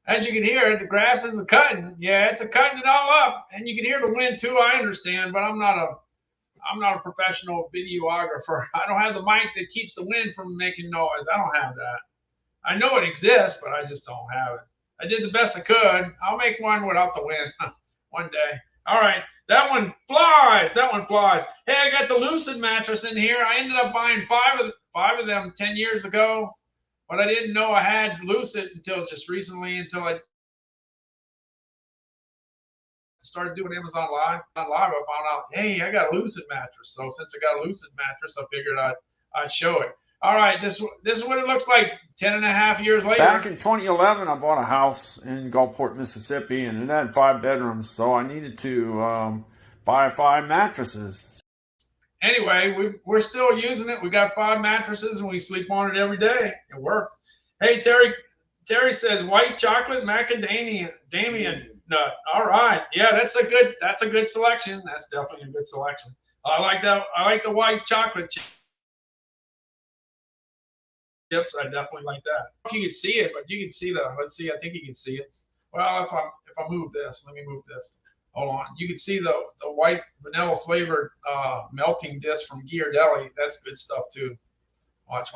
As you can hear, the grass is cutting. Yeah, it's cutting it all up, and you can hear the wind too. I understand, but I'm not a professional videographer. I don't have the mic that keeps the wind from making noise. I don't have that. I know it exists, but I just don't have it. I did the best I could. I'll make one without the wind one day. All right, that one flies. That one flies. Hey, I got the Lucid mattress in here. I ended up buying five of them 10 years ago. But I didn't know I had Lucid until just recently, until I started doing Amazon Live. On Live, I found out, hey, I got a Lucid mattress. So since I got a Lucid mattress, I figured I'd show it. All right, this is what it looks like 10.5 years later. Back in 2011, I bought a house in Gulfport, Mississippi, and it had 5 bedrooms. So I needed to buy 5 mattresses. Anyway, we're still using it. We got 5 mattresses, and we sleep on it every day. It works. Hey, Terry says white chocolate macadamia nut. All right, yeah, that's a good selection. That's definitely a good selection. I like that. I like the white chocolate chips. I definitely like that. If you can see it, but you can see the. Let's see. I think you can see it. Well, if I move this, let me move this. Hold on. You can see the white vanilla flavored melting disc from Ghirardelli. That's good stuff too. Watch.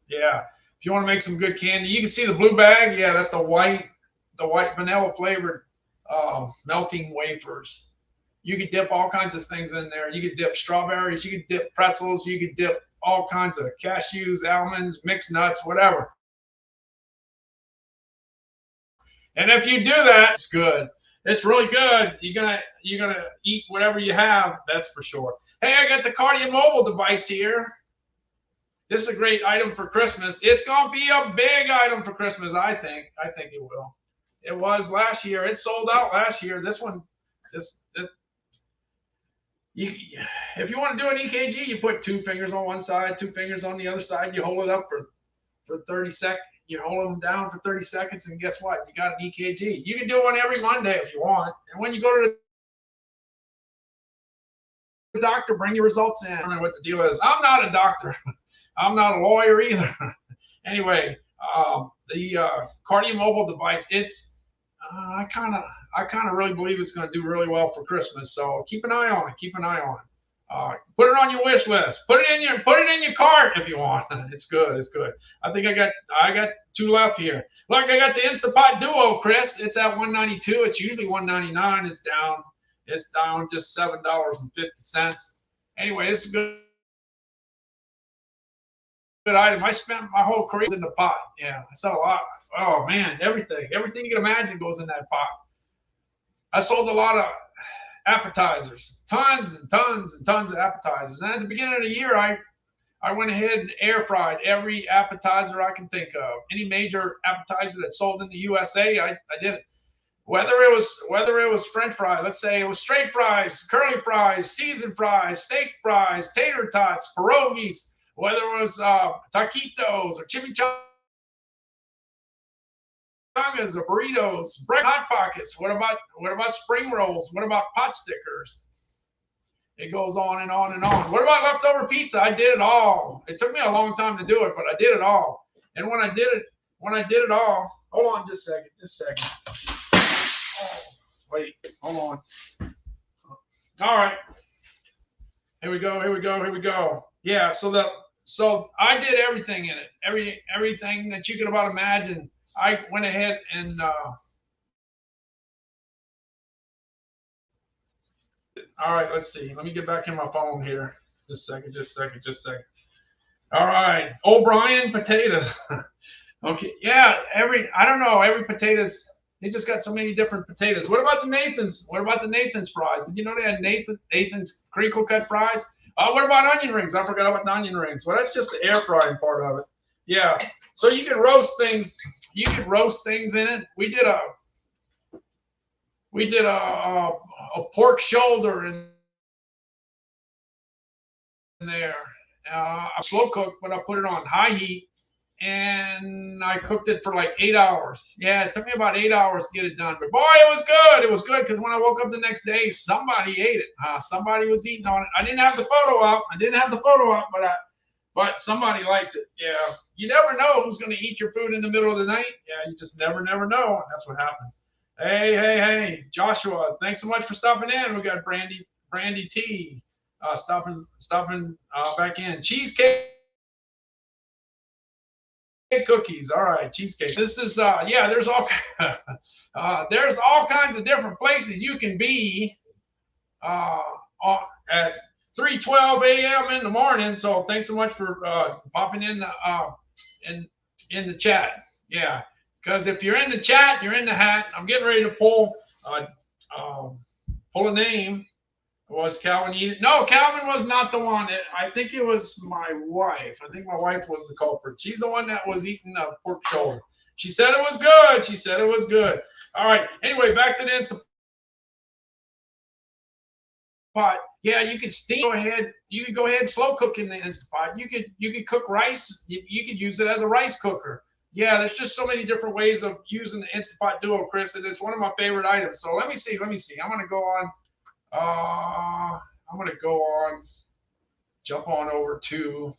Yeah. If you want to make some good candy, you can see the blue bag. Yeah, that's the white vanilla flavored melting wafers. You could dip all kinds of things in there. You could dip strawberries. You could dip pretzels. You could dip all kinds of cashews, almonds, mixed nuts, whatever. And if you do that, it's good. It's really good. You're gonna eat whatever you have. That's for sure. Hey, I got the Cardian mobile device here. This is a great item for Christmas. It's gonna be a big item for Christmas. I think it will. It was last year. It sold out last year. This one, if you want to do an EKG, you put 2 fingers on one side, 2 fingers on the other side. You hold it up for 30 seconds. You hold them down for 30 seconds, and guess what? You got an EKG. You can do one every Monday if you want. And when you go to the doctor, bring your results in. I don't know what the deal is. I'm not a doctor. I'm not a lawyer either. Anyway, the Cardian mobile device, it's I kind of really believe it's going to do really well for Christmas. So keep an eye on it. Keep an eye on it. Put it on your wish list. Put it in your cart if you want. It's good. It's good. I think I got 2 left here. Look, I got the Instapot Duo, Chris. It's at $192. It's usually $199. It's down. It's down just $7.50. Anyway, it's a good item. I spent my whole career in the pot. Yeah, I sell a lot. Oh man, everything you can imagine goes in that pot. I sold a lot of appetizers, tons and tons and tons of appetizers. And at the beginning of the year, I went ahead and air fried every appetizer I can think of. Any major appetizer that's sold in the USA, I did it. Whether it was French fries, let's say it was straight fries, curly fries, seasoned fries, steak fries, tater tots, pierogies, whether it was taquitos or chimichangas or burritos, hot pockets. What about spring rolls? What about pot stickers? It goes on and on and on. What about leftover pizza? I did it all. It took me a long time to do it, but I did it all. And when I did it all, hold on just a second. Oh, wait, hold on. All right. Here we go. Yeah, so I did everything in it. Everything that you could about imagine. I went ahead and all right, let's see. Let me get back in my phone here. Just a second. All right, O'Brien potatoes. Okay, yeah, I don't know, every potatoes, they just got so many different potatoes. What about the Nathan's? What about the Nathan's fries? Did you know they had Nathan's crinkle cut fries? What about onion rings? I forgot about the onion rings. Well, that's just the air frying part of it. Yeah. So you can roast things. You can roast things in it. We did a pork shoulder in there. I slow cooked, but I put it on high heat, and I cooked it for like 8 hours. Yeah, it took me about 8 hours to get it done. But boy, it was good. It was good because when I woke up the next day, somebody ate it. Somebody was eating on it. I didn't have the photo up. But somebody liked it. Yeah. You never know who's going to eat your food in the middle of the night. Yeah, you just never know. And that's what happened. Hey, Joshua, thanks so much for stopping in. We got Brandy T stopping back in. Cheesecake cookies. All right, cheesecake. This is there's all kinds of different places you can be at 3:12 a.m. in the morning. So thanks so much for popping in the chat. Yeah, because if you're in the chat, you're in the hat. I'm getting ready to pull a name. Was Calvin eating? No, Calvin was not the one. I think it was my wife. I think my wife was the culprit. She's the one that was eating the pork shoulder. She said it was good. All right. Anyway, back to the Instant Pot. Yeah, you could steam. You could go ahead and slow cook in the Instant Pot. You could cook rice. You could use it as a rice cooker. Yeah, there's just so many different ways of using the Instant Pot Duo, Chris. It is one of my favorite items. So let me see. I'm gonna go on. Jump on over to,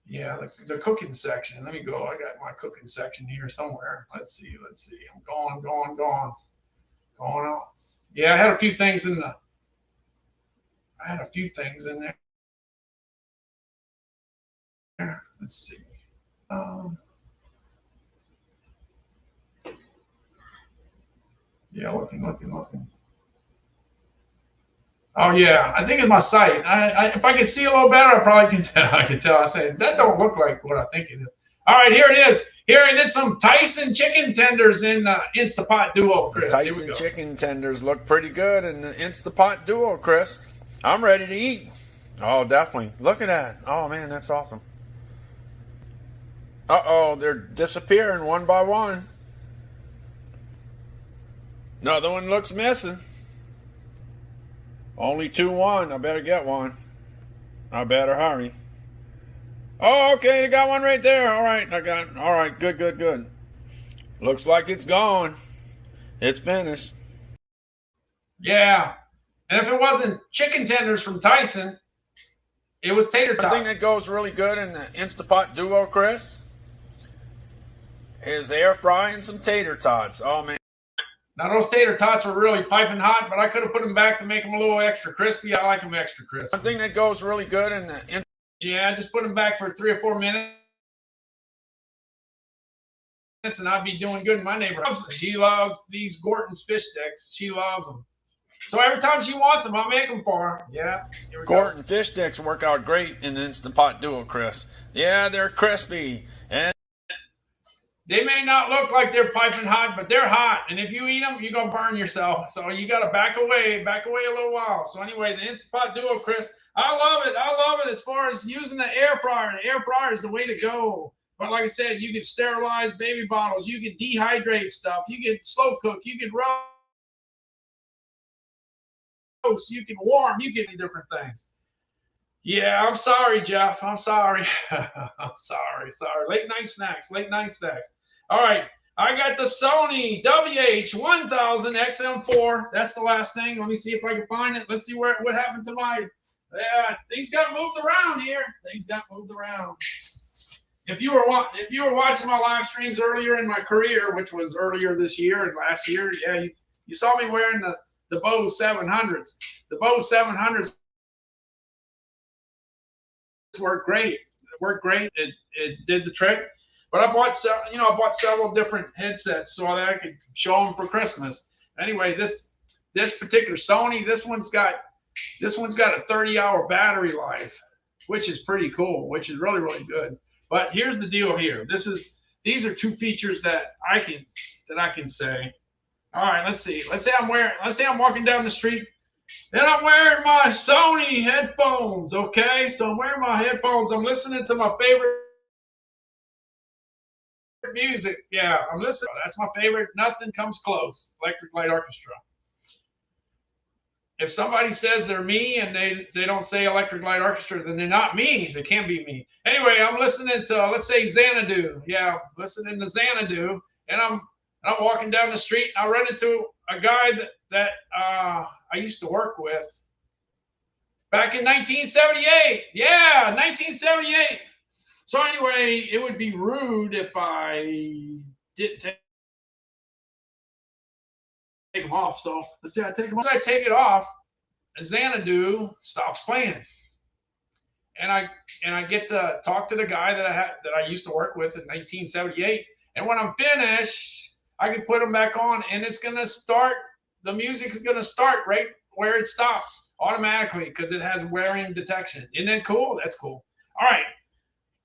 the cooking section. Let me go. I got my cooking section here somewhere. Let's see. I'm going on. Yeah, I had a few things in there. Let's see. Yeah, looking. Oh yeah, I think it's my sight. If I could see a little better, I probably can tell. I can tell. I say that don't look like what I think it is. All right, here it is. Here I did some Tyson chicken tenders in Instapot Duo, Chris. The Tyson chicken tenders look pretty good in the Instapot Duo, Chris. I'm ready to eat. Oh, definitely. Look at that. Oh man, that's awesome. They're disappearing one by one. Another one looks missing. Only 2-1. I better get one. I better hurry. Oh, okay. I got one right there. All right. All right. Good. Looks like it's gone. It's finished. Yeah. And if it wasn't chicken tenders from Tyson, it was tater tots. The thing that goes really good in the Instapot Duo, Chris, is air frying some tater tots. Oh, man. Now, those tater tots were really piping hot, but I could have put them back to make them a little extra crispy. I like them extra crispy. One thing that goes really good in the... Yeah, just put them back for 3 or 4 minutes, and I'd be doing good in my neighborhood. She loves these Gorton's fish sticks. She loves them. So every time she wants them, I make them for her. Yeah, here we go. Gorton fish sticks work out great in the Instant Pot Duo, Chris. Yeah, they're crispy. And they may not look like they're piping hot, but they're hot. And if you eat them, you're going to burn yourself. So you got to back away a little while. So anyway, the Instant Pot Duo, Chris, I love it as far as using the air fryer. The air fryer is the way to go. But like I said, you can sterilize baby bottles. You can dehydrate stuff. You can slow cook. You can roast. You can warm. You can do different things. Yeah, I'm sorry, Jeff. I'm sorry. I'm sorry. Late night snacks. All right. I got the Sony WH-1000 XM4. That's the last thing. Let me see if I can find it. Let's see what happened to my... Yeah, things got moved around here. If you were watching my live streams earlier in my career, which was earlier this year and last year, yeah, you saw me wearing the Bose 700s. The Bose 700s worked great. It did the trick. But I bought several different headsets so that I could show them for Christmas. Anyway, this particular Sony, this one's got a 30-hour battery life, which is pretty cool, which is really, really good. But here's the deal here. These are 2 features that I can say. All right, let's see. Let's say I'm walking down the street Then I'm wearing my Sony headphones, okay? So I'm wearing my headphones. I'm listening to my favorite music. Yeah, I'm listening. That's my favorite. Nothing comes close. Electric Light Orchestra. If somebody says they're me and they don't say Electric Light Orchestra, then they're not me. They can't be me. Anyway, I'm listening to, let's say, Xanadu. Yeah, listening to Xanadu. And I'm walking down the street and I run into a guy that I used to work with back in 1978. Yeah, 1978. So anyway, it would be rude if I didn't take them off. So let's see, I take them off. Once I take it off, Xanadu stops playing. And I get to talk to the guy that I used to work with in 1978. And when I'm finished, I can put them back on and it's gonna start, the music's gonna start right where it stopped automatically because it has wearing detection. Isn't that cool? That's cool. All right.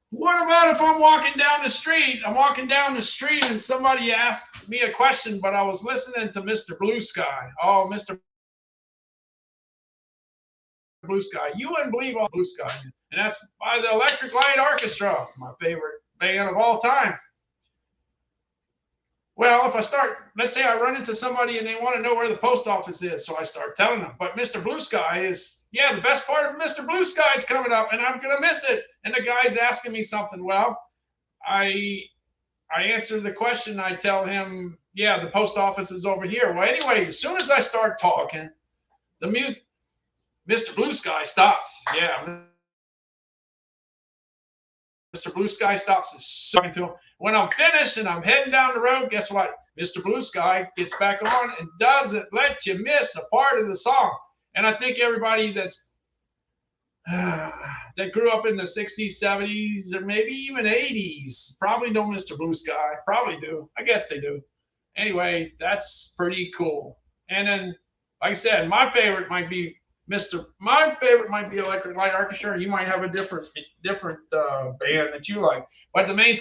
What about if I'm walking down the street? I'm walking down the street and somebody asked me a question, but I was listening to Mr. Blue Sky. Oh, Mr. Blue Sky. You wouldn't believe all Blue Sky. And that's by the Electric Light Orchestra, my favorite band of all time. Well, if I start, let's say I run into somebody and they want to know where the post office is, so I start telling them. But Mr. Blue Sky is, yeah, the best part of Mr. Blue Sky is coming up, and I'm going to miss it. And the guy's asking me something. Well, I answer the question. I tell him, yeah, the post office is over here. Well, anyway, as soon as I start talking, Mr. Blue Sky stops. Yeah, Mr. Blue Sky stops and talking to him. When I'm finished and I'm heading down the road, guess what? Mr. Blue Sky gets back on and doesn't let you miss a part of the song. And I think everybody that grew up in the 60s, 70s, or maybe even 80s probably know Mr. Blue Sky. Probably do. I guess they do. Anyway, that's pretty cool. And then, like I said, my favorite might be Electric Light Orchestra. You might have a different band that you like. But the main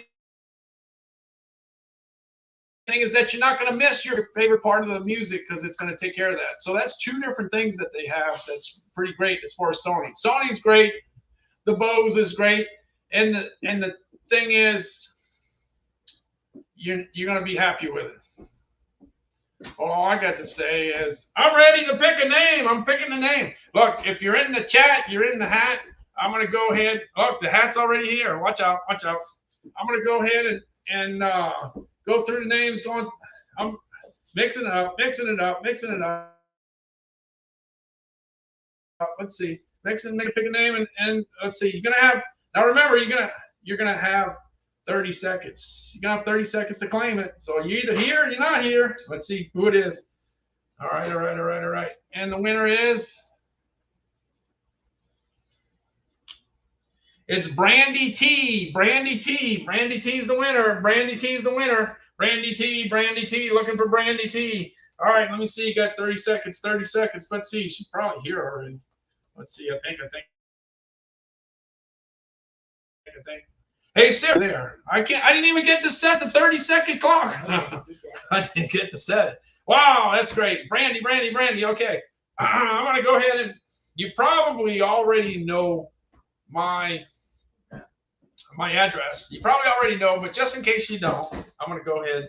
thing is that you're not going to miss your favorite part of the music because it's going to take care of that. So that's two different things that they have that's pretty great as far as Sony. Sony's great. The Bose is great. And the thing is, you're going to be happy with it. All I got to say is, I'm ready to pick a name. I'm picking a name. Look, if you're in the chat, you're in the hat. I'm going to go ahead. Look, the hat's already here. Watch out. Watch out. I'm going to go ahead and go through the names. I'm mixing it up. Let's see. Pick a name, and let's see. You're going to have, now remember, you're going to have 30 seconds. You're going to have 30 seconds to claim it. So you're either here or you're not here. Let's see who it is. All right. And the winner is, it's Brandy T. Brandy T is the winner. Brandy T, looking for Brandy T. All right, let me see. You got 30 seconds. Let's see. She's probably here already. Let's see. I think. Hey, Sarah, there. I didn't even get to set the 30-second clock. I didn't get to set it. Wow, that's great. Brandy. Okay. I'm going to go ahead and, you probably already know my address. You probably already know, but just in case you don't, I'm going to go ahead.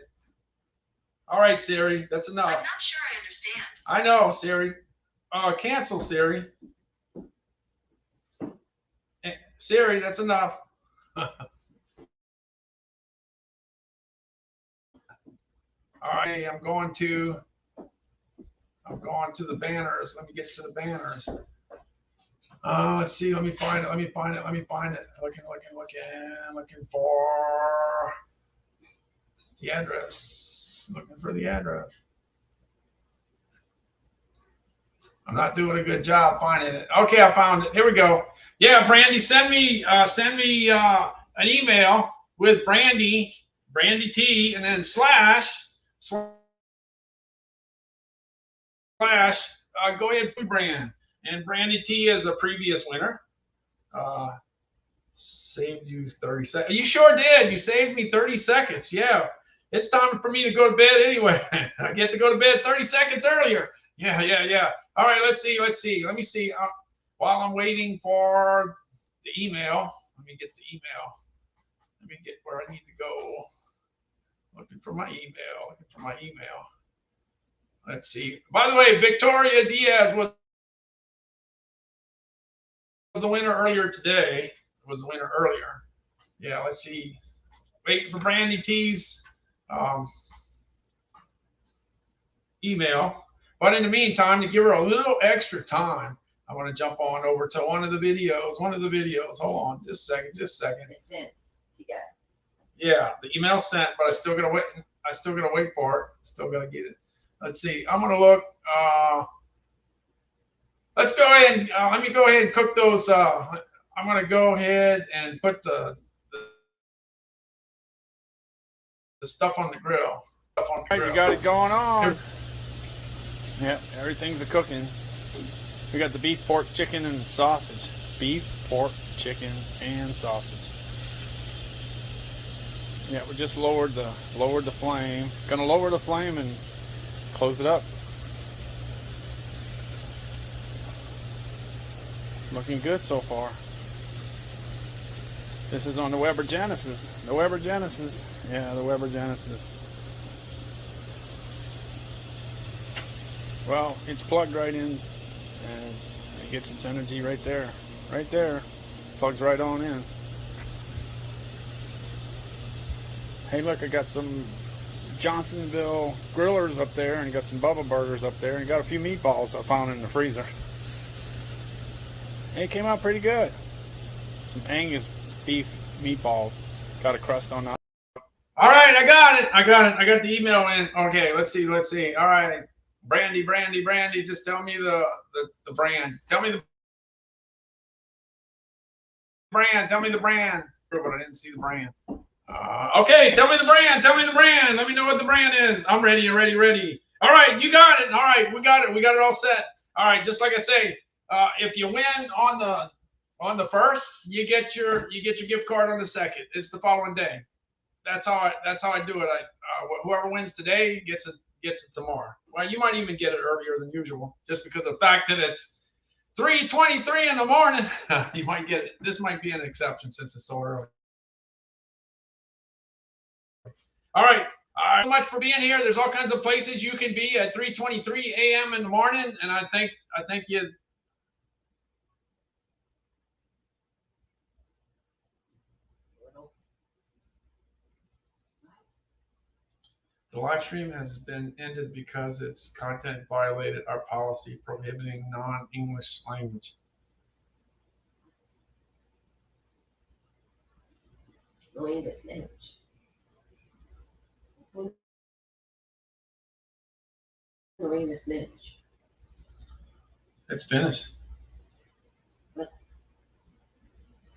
All right, Siri, that's enough. I'm not sure I understand. I know, Siri. Cancel, Siri. Siri, that's enough. All right, I'm going to the banners. Let me get to the banners. Let's see. Let me find it. Looking for the address. I'm not doing a good job finding it. Okay, I found it. Here we go. Yeah, Brandy, send me an email with Brandy T, and then slash go ahead, brand. And Brandy T is a previous winner. Saved you 30 seconds. You sure did. You saved me 30 seconds. Yeah. It's time for me to go to bed anyway. I get to go to bed 30 seconds earlier. Yeah. All right, let's see. Let me see. While I'm waiting for the email, let me get the email. Let me get where I need to go. Looking for my email. Let's see. By the way, Victoria Diaz was the winner earlier today. Yeah, let's see. Waiting for Brandy T's email. But in the meantime, to give her a little extra time, I want to jump on over to one of the videos. Hold on, just a second. It's sent. You got it. Yeah, the email sent, but I still gotta wait for it. Still gotta get it. Let's see. I'm gonna look. Let's go ahead and let me go ahead and cook those. I'm gonna go ahead and put the stuff on the grill. You got it going on. Yeah, everything's a cooking. We got the beef, pork, chicken, and sausage. Beef, pork, chicken, and sausage. Yeah, we just lowered the flame. Gonna lower the flame and close it up. Looking good so far. This is on the Weber Genesis. Yeah, the Weber Genesis. Well, it's plugged right in, and it gets its energy right there. Plugs right on in. Hey, look, I got some Johnsonville grillers up there, and got some Bubba burgers up there, and got a few meatballs I found in the freezer. Hey, it came out pretty good. Some Angus beef meatballs. Got a crust on that. All right, I got it. I got the email in. Okay, let's see. All right. Brandy, just tell me the brand. Tell me the brand. But I didn't see the brand. Okay, tell me the brand. Let me know what the brand is. I'm ready. All right, you got it. All right, we got it all set. All right, just like I say, if you win on the first, you get your gift card on the second. It's the following day. That's how I do it. Whoever wins today gets it tomorrow. Well, you might even get it earlier than usual, just because of the fact that it's 3:23 in the morning. You might get it. This might be an exception since it's so early. All right. So much for being here. There's all kinds of places you can be at 3:23 a.m. in the morning, and I think you. The live stream has been ended because its content violated our policy prohibiting non-English language. No English language. No English language. It's finished.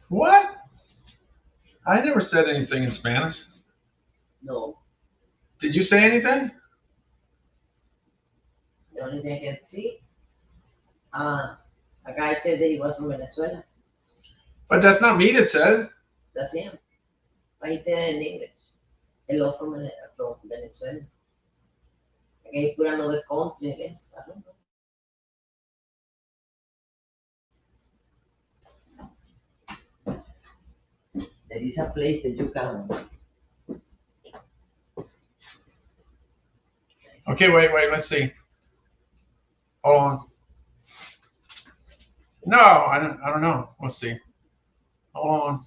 What? I never said anything in Spanish. No. Did you say anything? The only thing I can see, a guy said that he was from Venezuela. But that's not me that said it. That's him. But he said it in English. Hello from Venezuela. Okay, he put another country, I guess. I don't know. There is a place that you can. Okay, wait, let's see. Hold on. No, I don't know. Let's see. Hold on.